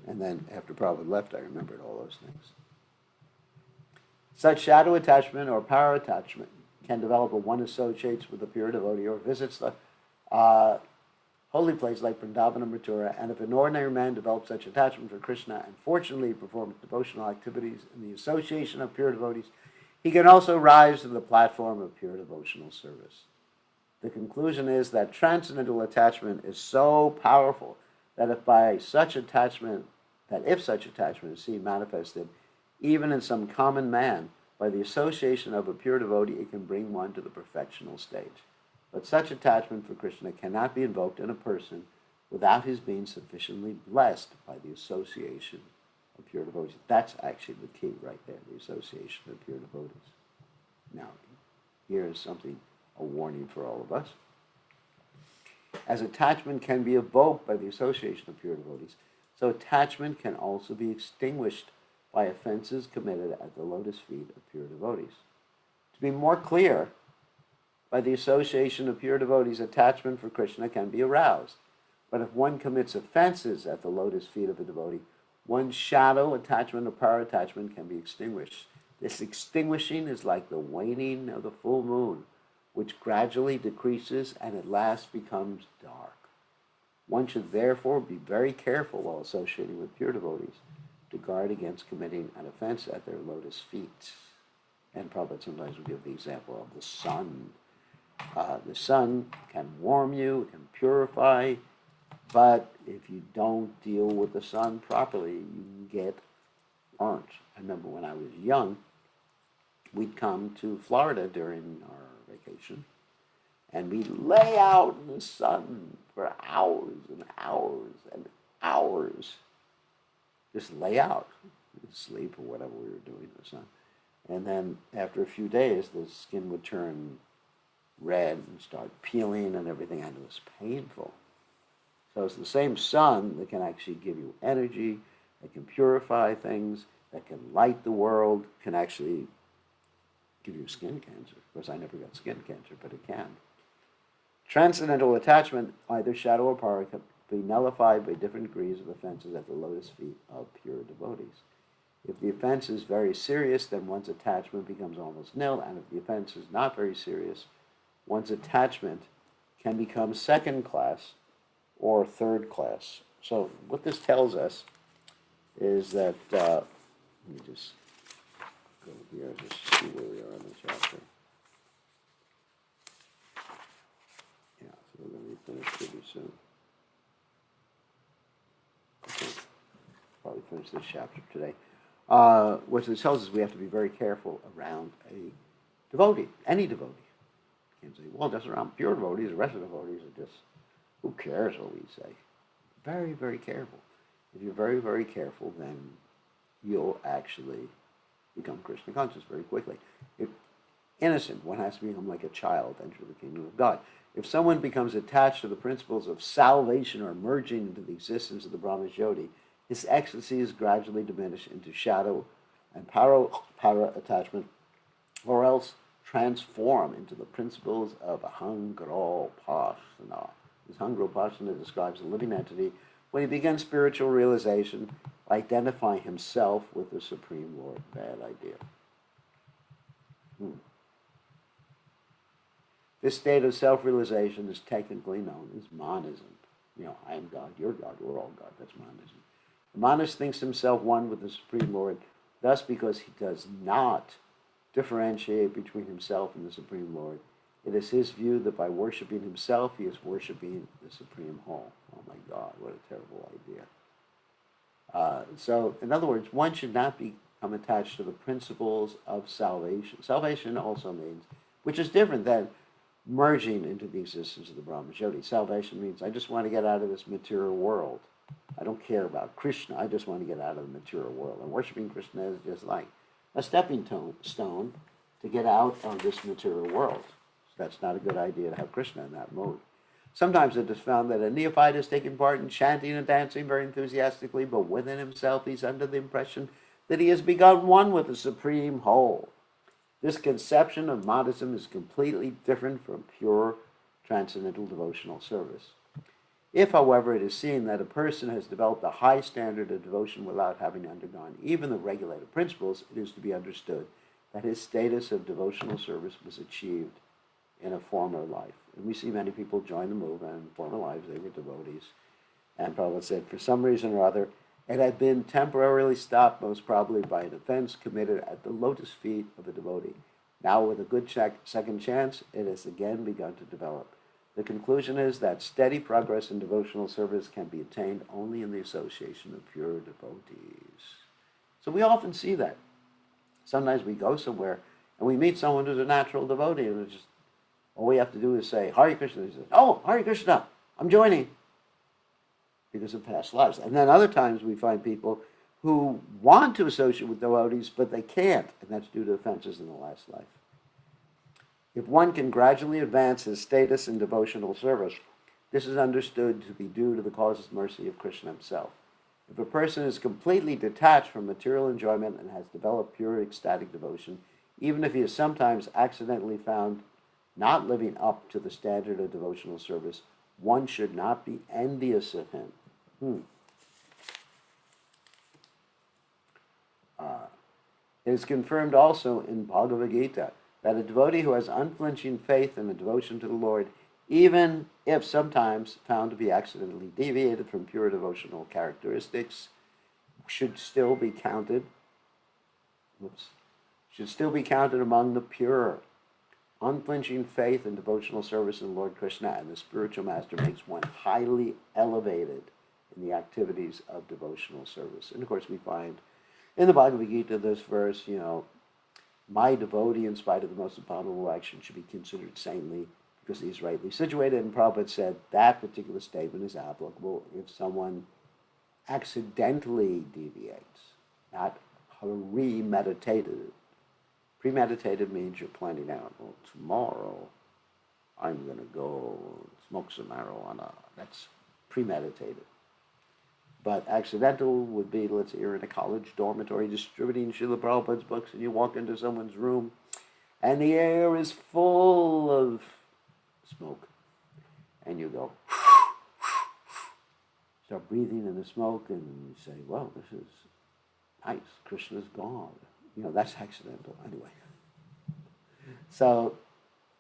And then after Prabhupada left, I remembered all those things. Such shadow attachment or power attachment can develop when one associates with a pure devotee or visits the holy place like Vrindavan and Mathura, and if an ordinary man develops such attachment for Krishna and fortunately performs devotional activities in the association of pure devotees, he can also rise to the platform of pure devotional service. The conclusion is that transcendental attachment is so powerful that if such attachment is seen manifested, even in some common man, by the association of a pure devotee, it can bring one to the perfectional stage. But such attachment for Krishna cannot be invoked in a person without his being sufficiently blessed by the association of pure devotees. That's actually the key right there, the association of pure devotees. Now, here is a warning for all of us. As attachment can be evoked by the association of pure devotees, so attachment can also be extinguished by offenses committed at the lotus feet of pure devotees. To be more clear, by the association of pure devotees, attachment for Krishna can be aroused. But if one commits offenses at the lotus feet of a devotee, one's shadow attachment or power attachment can be extinguished. This extinguishing is like the waning of the full moon, which gradually decreases and at last becomes dark. One should therefore be very careful while associating with pure devotees to guard against committing an offense at their lotus feet. And Prabhupada sometimes will give the example of the sun. The sun can warm you, it can purify, but if you don't deal with the sun properly, you can get burnt. I remember when I was young, we'd come to Florida during our vacation, And we lay out in the sun for hours and hours and hours. Just lay out, sleep or whatever we were doing in the sun. And then after a few days, the skin would turn red and start peeling and everything, and it was painful. So it's the same sun that can actually give you energy, that can purify things, that can light the world, can actually give you skin cancer. Of course, I never got skin cancer, but it can. Transcendental attachment, either shadow or para, can be nullified by different degrees of offenses at the lotus feet of pure devotees. If the offense is very serious, then one's attachment becomes almost nil, and if the offense is not very serious, one's attachment can become second class or third class. So what this tells us is that, let me just go here and just see where we are in the chapter. Yeah, so we're going to be finished pretty soon. Okay, probably finish this chapter today. What this tells us, we have to be very careful around a devotee, any devotee. You can't say, well, just around pure devotees, the rest of the devotees are just, who cares what we say? Very, very careful. If you're very, very careful, then you'll actually become Krishna conscious very quickly. If innocent, one has to become like a child, enter the kingdom of God. If someone becomes attached to the principles of salvation or merging into the existence of the Brahma Jyoti, his ecstasy is gradually diminished into shadow and para attachment, or else transform into the principles of Ahangro-pasana. This Ahangro-pasana describes a living entity when he begins spiritual realization, identifying himself with the Supreme Lord. Bad idea. This state of self-realization is technically known as monism. You know, I am God, you're God, we're all God. That's monism. The monist thinks himself one with the Supreme Lord, thus because he does not differentiate between himself and the Supreme Lord. It is his view that by worshiping himself, he is worshiping the Supreme Whole. Oh my God, what a terrible idea. So, in other words, one should not become attached to the principles of salvation. Salvation also means, which is different than merging into the existence of the Brahma Jyoti. Salvation means I just want to get out of this material world. I don't care about Krishna. I just want to get out of the material world. And worshiping Krishna is just like a stepping stone to get out of this material world. So that's not a good idea to have Krishna in that mode. Sometimes it is found that a neophyte is taking part in chanting and dancing very enthusiastically, but within himself he's under the impression that he has become one with the Supreme Whole. This conception of monism is completely different from pure transcendental devotional service. If, however, it is seen that a person has developed a high standard of devotion without having undergone even the regulated principles, it is to be understood that his status of devotional service was achieved in a former life. And we see many people join the movement in former lives, they were devotees. And Prabhupada said, for some reason or other, it had been temporarily stopped, most probably by an offense committed at the lotus feet of a devotee. Now, with a good second chance, it has again begun to develop. The conclusion is that steady progress in devotional service can be attained only in the association of pure devotees. So we often see that. Sometimes we go somewhere and we meet someone who's a natural devotee, and it's just all we have to do is say, Hare Krishna. He says, oh, Hare Krishna, I'm joining. Because of past lives. And then other times we find people who want to associate with devotees, but they can't, and that's due to offenses in the last life. If one can gradually advance his status in devotional service, this is understood to be due to the causeless mercy of Krishna himself. If a person is completely detached from material enjoyment and has developed pure ecstatic devotion, even if he is sometimes accidentally found not living up to the standard of devotional service, one should not be envious of him. It is confirmed also in Bhagavad Gita that a devotee who has unflinching faith and a devotion to the Lord, even if sometimes found to be accidentally deviated from pure devotional characteristics, should still be counted among the pure. Unflinching faith and devotional service in Lord Krishna and the spiritual master makes one highly elevated in the activities of devotional service. And of course we find in the Bhagavad Gita this verse, my devotee, in spite of the most abominable action, should be considered saintly, because he's rightly situated. And Prabhupada said that particular statement is applicable if someone accidentally deviates, not premeditated. Premeditated means you're planning out, well, tomorrow I'm going to go smoke some marijuana. That's premeditated. But accidental would be, let's say you're in a college dormitory distributing Srila Prabhupada's books and you walk into someone's room and the air is full of smoke. And you go, start breathing in the smoke and you say, well, this is nice. Krishna's gone. That's accidental anyway. So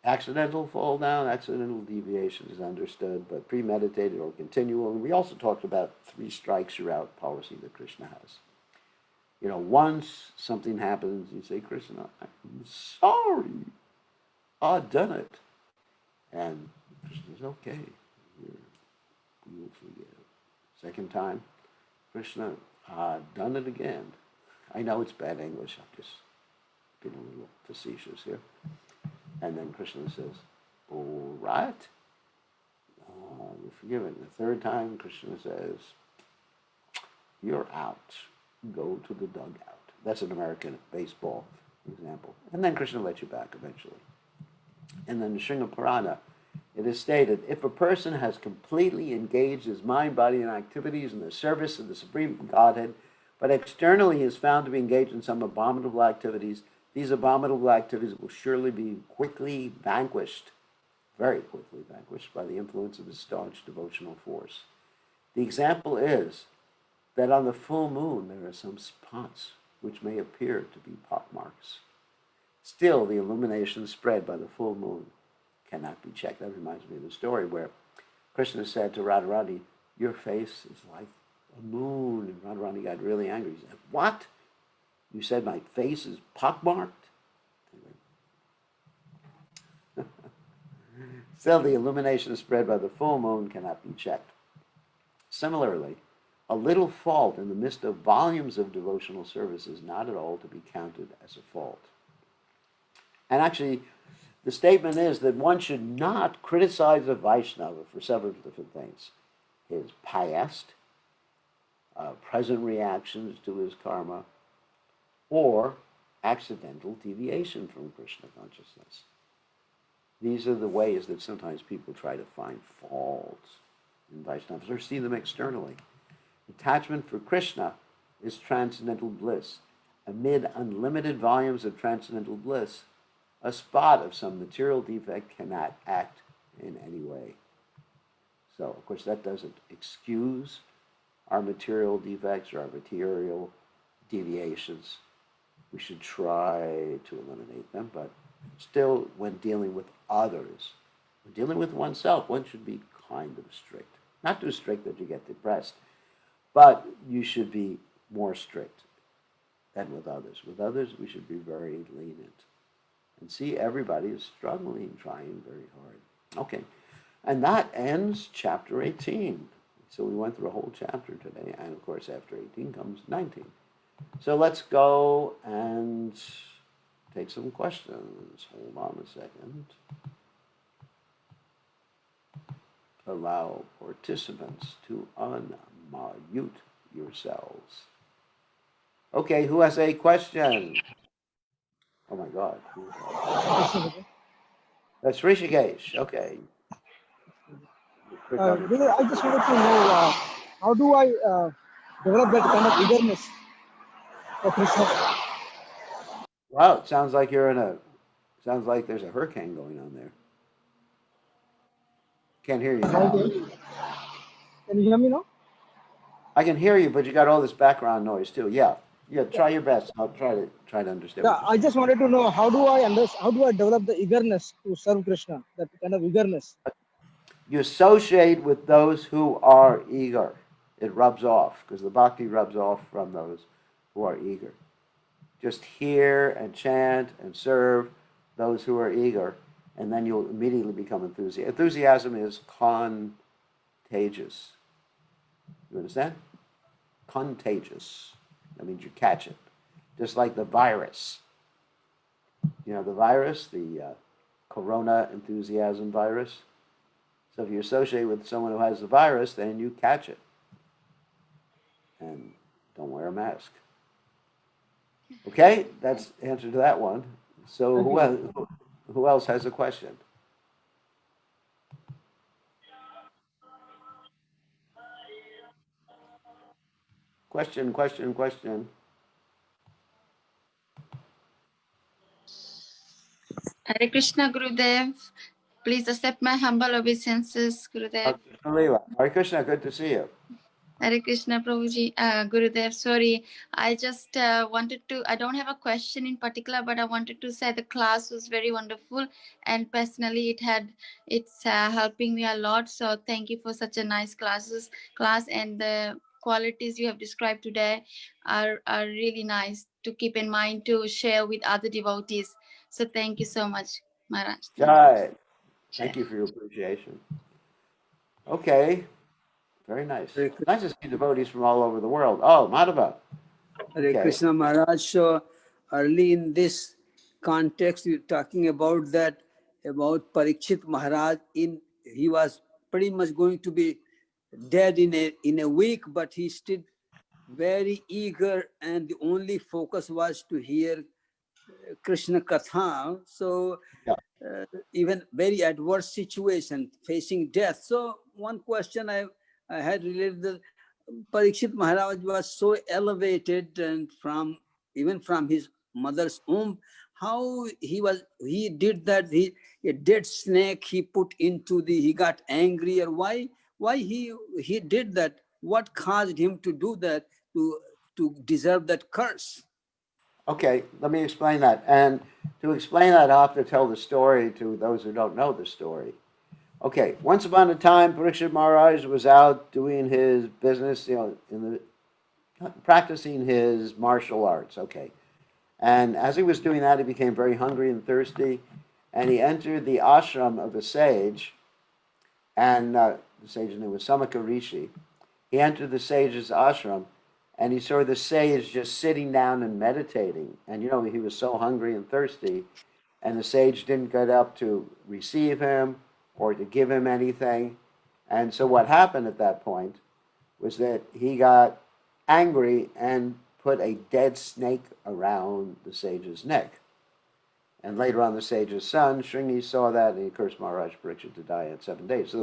accidental fall down, accidental deviation is understood, but premeditated or continual. And we also talked about 3 strikes you're out policy that Krishna has. Once something happens, you say, Krishna, I'm sorry, I've done it. And Krishna's okay. You'll forgive. Second time, Krishna, I've done it again. I know it's bad English, I'm just being a little facetious here. And then Krishna says, all right, you're forgiven. The third time, Krishna says, you're out. Go to the dugout. That's an American baseball example. And then Krishna lets you back eventually. And then the Sringa Purana, it is stated, if a person has completely engaged his mind, body, and activities in the service of the Supreme Godhead, but externally is found to be engaged in some abominable activities, these abominable activities will surely be quickly vanquished, very quickly vanquished, by the influence of his staunch devotional force. The example is that on the full moon there are some spots which may appear to be pockmarks. Still, the illumination spread by the full moon cannot be checked. That reminds me of the story where Krishna said to Radharani, your face is like a moon. And Radharani got really angry. He said, what? You said my face is pockmarked? Still, the illumination spread by the full moon cannot be checked. Similarly, a little fault in the midst of volumes of devotional service is not at all to be counted as a fault. And actually, the statement is that one should not criticize a Vaishnava for several different things. His past, present reactions to his karma, or accidental deviation from Krishna consciousness. These are the ways that sometimes people try to find faults in Vaishnavas or see them externally. Attachment for Krishna is transcendental bliss. Amid unlimited volumes of transcendental bliss, a spot of some material defect cannot act in any way. So, of course, that doesn't excuse our material defects or our material deviations. We should try to eliminate them, but still, when dealing with others, when dealing with oneself, one should be kind of strict. Not too strict that you get depressed, but you should be more strict than with others. With others, we should be very lenient. And see, everybody is struggling, trying very hard. Okay, and that ends chapter 18. So we went through a whole chapter today, and of course after 18 comes 19. So let's go and take some questions. Hold on a second. Allow participants to unmute yourselves. Okay, who has a question? Oh my God. That's Rishikesh. Okay. I just wanted to know how do I develop that kind of eagerness for Krishna? Wow, it sounds like sounds like there's a hurricane going on there. Can't hear you now. Can you hear me now? I can hear you, but you got all this background noise too. Yeah, try your best. I'll try to understand. Yeah, I just wanted to know how do I develop the eagerness to serve Krishna, that kind of eagerness. You associate with those who are eager. It rubs off, because the bhakti rubs off from those who are eager. Just hear and chant and serve those who are eager, and then you'll immediately become enthusiastic. Enthusiasm is contagious. You understand? Contagious. That means you catch it. Just like the virus. You know, the virus, the corona enthusiasm virus. So if you associate with someone who has the virus, then you catch it. And don't wear a mask. Okay, that's the answer to that one. So Thank you. who else has a question? Question, question, question. Hare Krishna, Gurudev. Please accept my humble obeisances, Gurudev. Hare Krishna, good to see you. Hare Krishna, Prabhuji, Gurudev. Sorry, I just wanted to. I don't have a question in particular, but I wanted to say the class was very wonderful, and personally, it's helping me a lot. So thank you for such a nice class, and the qualities you have described today are really nice to keep in mind to share with other devotees. So thank you so much, Maharaj. Thank you. Jai. Thank you for your appreciation. Okay, very nice. Hare Nice to see devotees from all over the world. Oh, Madhava. Hare Okay. Krishna Maharaj. So early in this context, you're talking about that, about Parikshit Maharaj. He was pretty much going to be dead in a week, but he still very eager, and the only focus was to hear Krishna Katha. So Yeah. even very adverse situation, facing death. So one question I had related that Parikshit Maharaj was so elevated, and even from his mother's womb, how he did that, a dead snake he put into he got angry, or why he did that, what caused him to do that, to deserve that curse? Okay, let me explain that. And to explain that, I'll have to tell the story to those who don't know the story. Okay, once upon a time, Parikshit Maharaj was out doing his business, practicing his martial arts. Okay, and as he was doing that, he became very hungry and thirsty, and he entered the ashram of a sage, and the sage's name was Samaka Rishi. He entered the sage's ashram, and he saw the sage just sitting down and meditating. And he was so hungry and thirsty, and the sage didn't get up to receive him or to give him anything. And so what happened at that point was that he got angry and put a dead snake around the sage's neck. And later on, the sage's son, Shringi, saw that, and he cursed Maharaj Parikshit to die in 7 days. So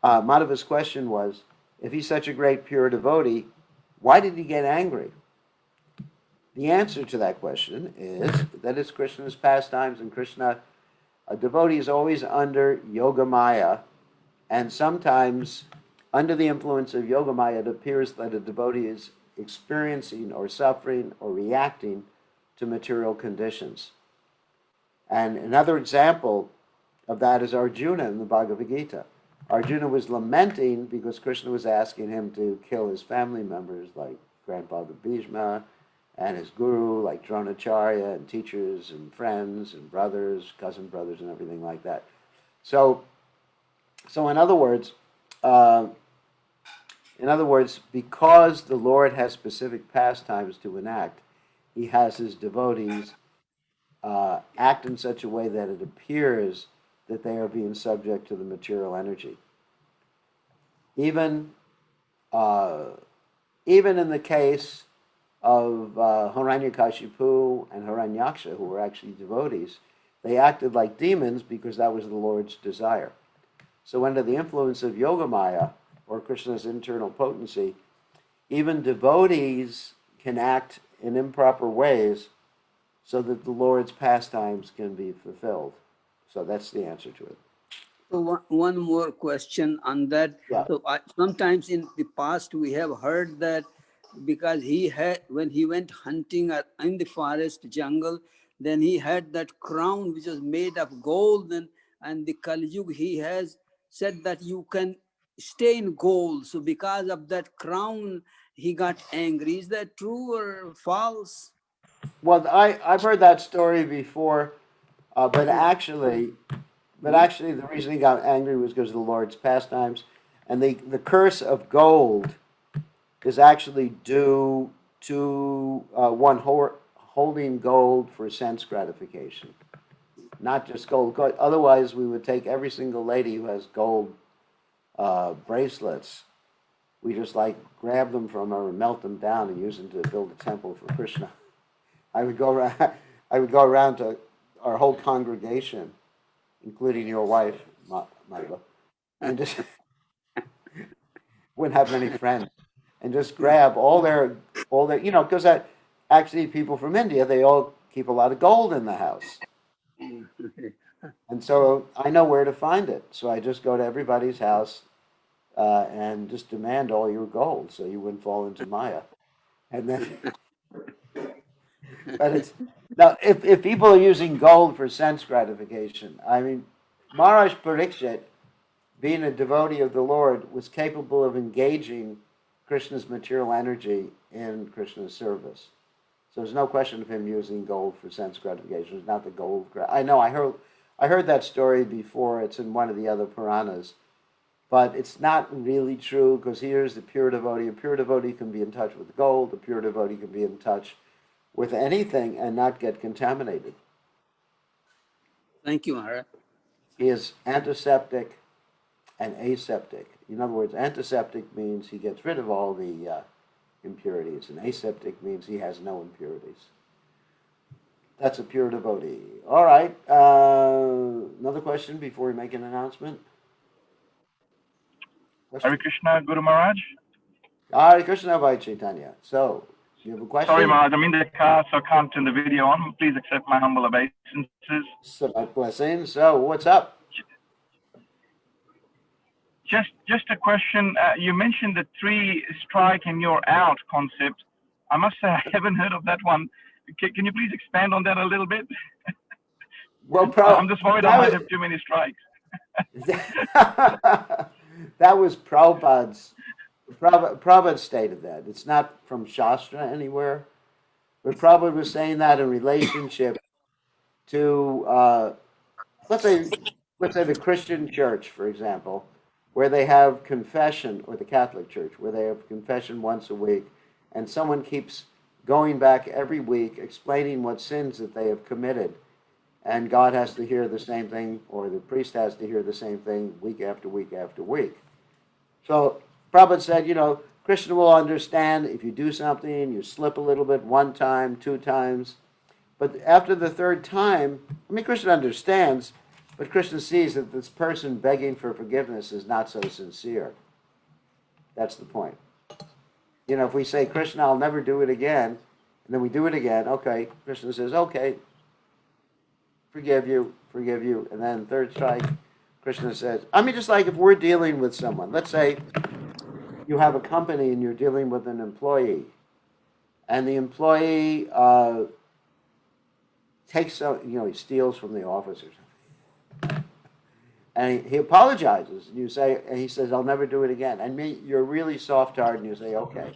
Madhava's question was, if he's such a great pure devotee, why did he get angry? The answer to that question is that it's Krishna's pastimes, and a devotee is always under Yoga Maya, and sometimes under the influence of Yoga Maya, it appears that a devotee is experiencing or suffering or reacting to material conditions. And another example of that is Arjuna in the Bhagavad Gita. Arjuna was lamenting because Krishna was asking him to kill his family members like grandfather Bhishma and his guru like Dronacharya, and teachers and friends and brothers, cousin brothers, and everything like that. So in other words, because the Lord has specific pastimes to enact, he has his devotees act in such a way that it appears that they are being subject to the material energy. Even in the case of Hiranyakashipu and Hiranyaksha, who were actually devotees, they acted like demons because that was the Lord's desire. So under the influence of Yoga Maya, or Krishna's internal potency, even devotees can act in improper ways so that the Lord's pastimes can be fulfilled. So that's the answer to it. So one more question on that. Yeah. So sometimes in the past we have heard that because when he went hunting in the forest jungle, then he had that crown which was made of gold, and the Kali Yuga he has said that you can stay in gold. So because of that crown, he got angry. Is that true or false? Well, I've heard that story before, but actually, the reason he got angry was because of the Lord's pastimes, and the curse of gold is actually due to one holding gold for sense gratification. not just gold. Otherwise, we would take every single lady who has gold bracelets. We just like grab them from her and melt them down and use them to build a temple for Krishna. I would go around. I would go around to our whole congregation, including your wife, Michael, and just wouldn't have many friends, and just grab all their, because that actually people from India, they all keep a lot of gold in the house. And so I know where to find it. So I just go to everybody's house and just demand all your gold so you wouldn't fall into Maya. And then, but it's now if people are using gold for sense gratification, I mean, Maharaj Parikshit, being a devotee of the Lord, was capable of engaging Krishna's material energy in Krishna's service. So there's no question of him using gold for sense gratification. It's not the gold. I know. I heard that story before. It's in one of the other Puranas, but it's not really true because here's the pure devotee. A pure devotee can be in touch with gold. A pure devotee can be in touch with anything and not get contaminated. Thank you, Maharaj. He is antiseptic and aseptic. In other words, antiseptic means he gets rid of all the impurities, and aseptic means he has no impurities. That's a pure devotee. All right. Another question before we make an announcement? Hare Krishna, Guru Maharaj. Hare Krishna by Chaitanya. So, you have a question? Sorry, Maharaj, I'm in the car, so I can't turn the video on. Please accept my humble obeisances. So, my blessings. So, what's up? Just a question. You mentioned the 3 strike and you're out concept. I must say I haven't heard of that one. Can you please expand on that a little bit? Well, I'm just worried I might have too many strikes. That was Prabhupada's. Prabhupada stated that. It's not from Shastra anywhere. But Prabhupada was saying that in relationship to, let's say the Christian church, for example, where they have confession, or the Catholic Church, where they have confession once a week, and someone keeps going back every week explaining what sins that they have committed, and God has to hear the same thing, or the priest has to hear the same thing week after week after week. So Prabhupada said, Krishna will understand if you do something, you slip a little bit 1 time, 2 times, but after the 3rd time, Krishna understands, but Krishna sees that this person begging for forgiveness is not so sincere. That's the point. If we say, Krishna, I'll never do it again, and then we do it again, okay, Krishna says, okay, forgive you, and then 3rd strike, Krishna says, just like if we're dealing with someone, let's say you have a company and you're dealing with an employee, and the employee takes he steals from the office or something, and he apologizes, and he says, I'll never do it again, and you're really soft-hearted, and you say, okay,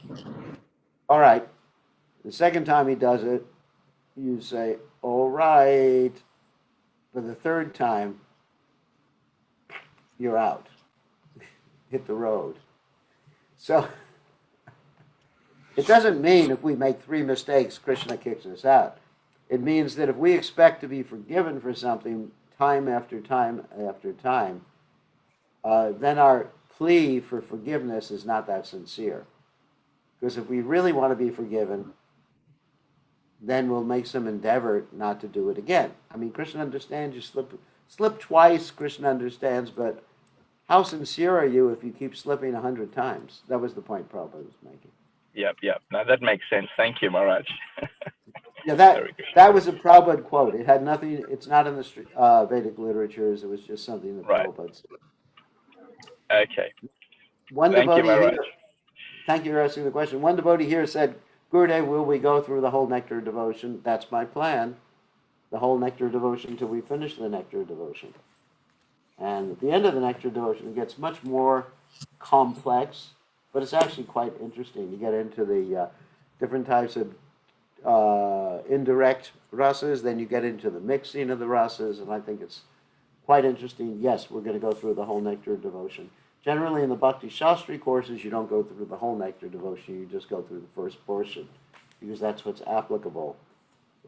all right. The 2nd time he does it, you say, all right. For the 3rd time, you're out. Hit the road. So it doesn't mean if we make 3 mistakes, Krishna kicks us out. It means that if we expect to be forgiven for something time after time after time, then our plea for forgiveness is not that sincere. Because if we really want to be forgiven, then we'll make some endeavor not to do it again. Krishna understands you slip twice, Krishna understands, but how sincere are you if you keep slipping 100 times? That was the point Prabhupada was making. Yep. Now that makes sense. Thank you, Maharaj. Yeah, that was a Prabhupada quote. It had nothing, it's not in the Vedic literatures, it was just something that Prabhupada said. Okay. One Thank you, devotee Maharaj. here, thank you for asking the question. One devotee here said, Gurudev, will we go through the whole Nectar devotion? That's my plan. The whole Nectar devotion till we finish the Nectar devotion. And at the end of the Nectar devotion, it gets much more complex, but it's actually quite interesting. You get into the different types of indirect rasas, then you get into the mixing of the rasas, and I think it's quite interesting. Yes, we're going to go through the whole Nectar devotion. Generally, in the Bhakti Shastri courses, you don't go through the whole Nectar devotion, you just go through the first portion, because that's what's applicable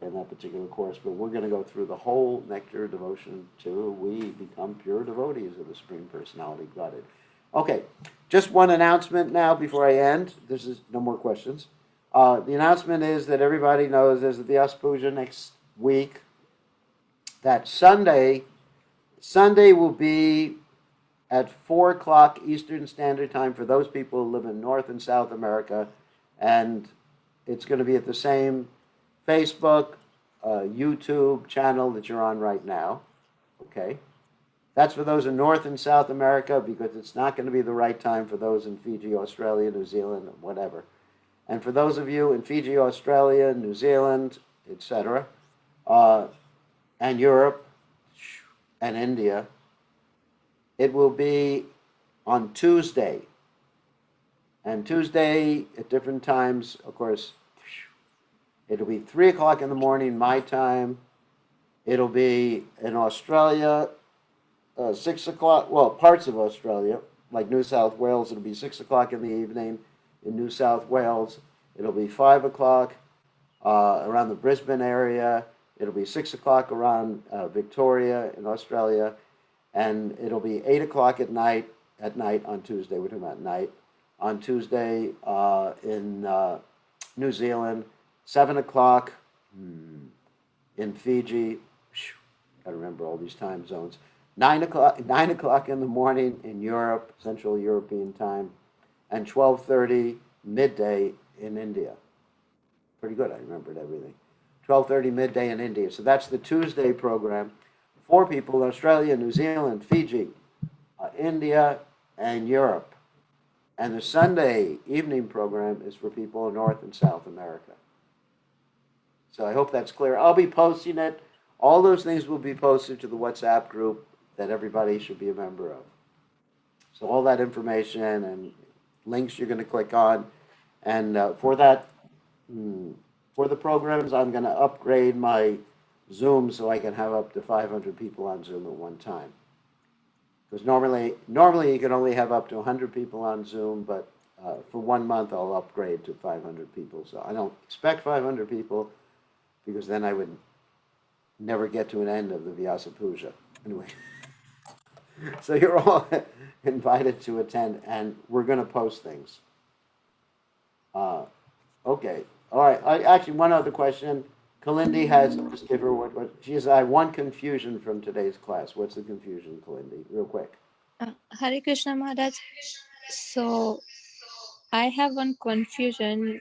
in that particular course, but we're going to go through the whole Nectar devotion till we become pure devotees of the Supreme Personality of Godhead. Okay, just one announcement now before I end. This is no more questions. The announcement is that everybody knows there's the Vyasa Puja next week. That Sunday will be at 4 o'clock Eastern Standard Time for those people who live in North and South America, and it's going to be at the same Facebook, YouTube channel that you're on right now. Okay, that's for those in North and South America, because it's not going to be the right time for those in Fiji, Australia, New Zealand, whatever. And for those of you in Fiji, Australia, New Zealand, etc., and Europe and India, it will be on Tuesday. And Tuesday at different times, of course, it'll be 3 o'clock in the morning, my time. It'll be in Australia, 6 o'clock, well, parts of Australia, like New South Wales, it'll be 6 o'clock in the evening. In New South Wales, it'll be 5 o'clock around the Brisbane area. It'll be 6 o'clock around Victoria in Australia. And it'll be 8 o'clock at night on Tuesday. We're talking about night. On Tuesday in New Zealand, 7 o'clock in Fiji. Gotta remember all these time zones. 9 o'clock in the morning in Europe, Central European time, and 12:30 midday in India. Pretty good, I remembered everything. 12:30 midday in India. So that's the Tuesday program. 4 people in Australia, New Zealand, Fiji, India, and Europe. And the Sunday evening program is for people in North and South America. So I hope that's clear. I'll be posting it. All those things will be posted to the WhatsApp group that everybody should be a member of. So all that information and links you're going to click on. And for that, for the programs, I'm going to upgrade my Zoom so I can have up to 500 people on Zoom at one time. Because normally you can only have up to 100 people on Zoom, but for 1 month I'll upgrade to 500 people. So I don't expect 500 people, because then I would never get to an end of the Vyasa Puja. Anyway, so you're all invited to attend, and we're going to post things. Okay, all right. Actually, one other question. Kalindi has, just give her what she says. I have one confusion from today's class. What's the confusion, Kalindi? Real quick. Hare Krishna Maharaj. So I have one confusion.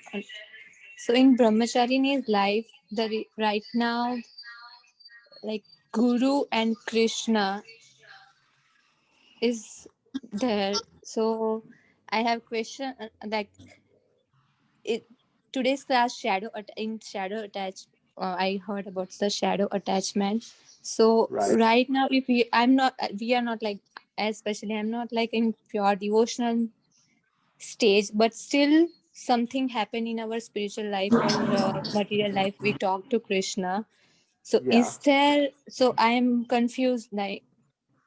So in Brahmacharini's life, right now, like Guru and Krishna is there. So I have question like it today's class in shadow attach. I heard about the shadow attachment. So right now, if we are not like, especially I'm not like in pure devotional stage, but still something happened in our spiritual life or material life. We talk to Krishna. So is there? So I am confused. Like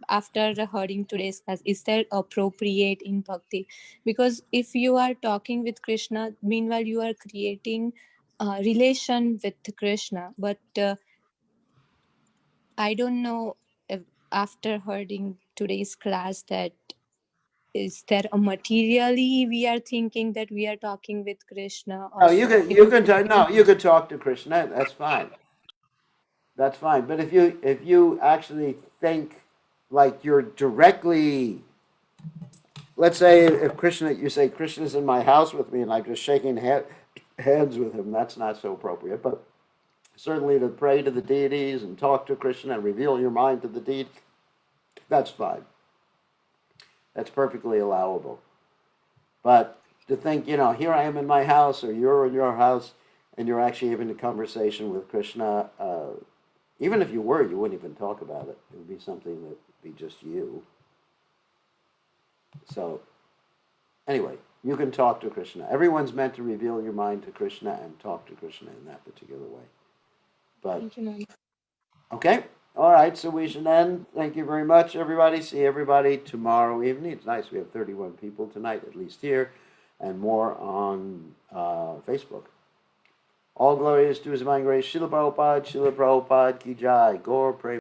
after hearing today's class, is that appropriate in bhakti? Because if you are talking with Krishna, meanwhile you are creating a relation with Krishna, but I don't know if after hearing today's class that is there a materially we are thinking that we are talking with Krishna, or No, you could talk to Krishna. That's fine. That's fine. But if you actually think like you're directly, let's say if Krishna, you say Krishna's in my house with me and I'm just shaking hands with him, that's not so appropriate. But certainly to pray to the deities and talk to Krishna and reveal your mind to the deity, that's fine. That's perfectly allowable. But to think, here I am in my house or you're in your house and you're actually having a conversation with Krishna, even if you wouldn't even talk about it. It would be something that would be just you. So anyway, you can talk to Krishna. Everyone's meant to reveal your mind to Krishna and talk to Krishna in that particular way. But thank you, Mom. Okay. All right. So we should end. Thank you very much, everybody. See everybody tomorrow evening. It's nice. We have 31 people tonight, at least here, and more on Facebook. All glory is to His divine grace. Srila Prabhupada ki jai. Gaur Prabhupada.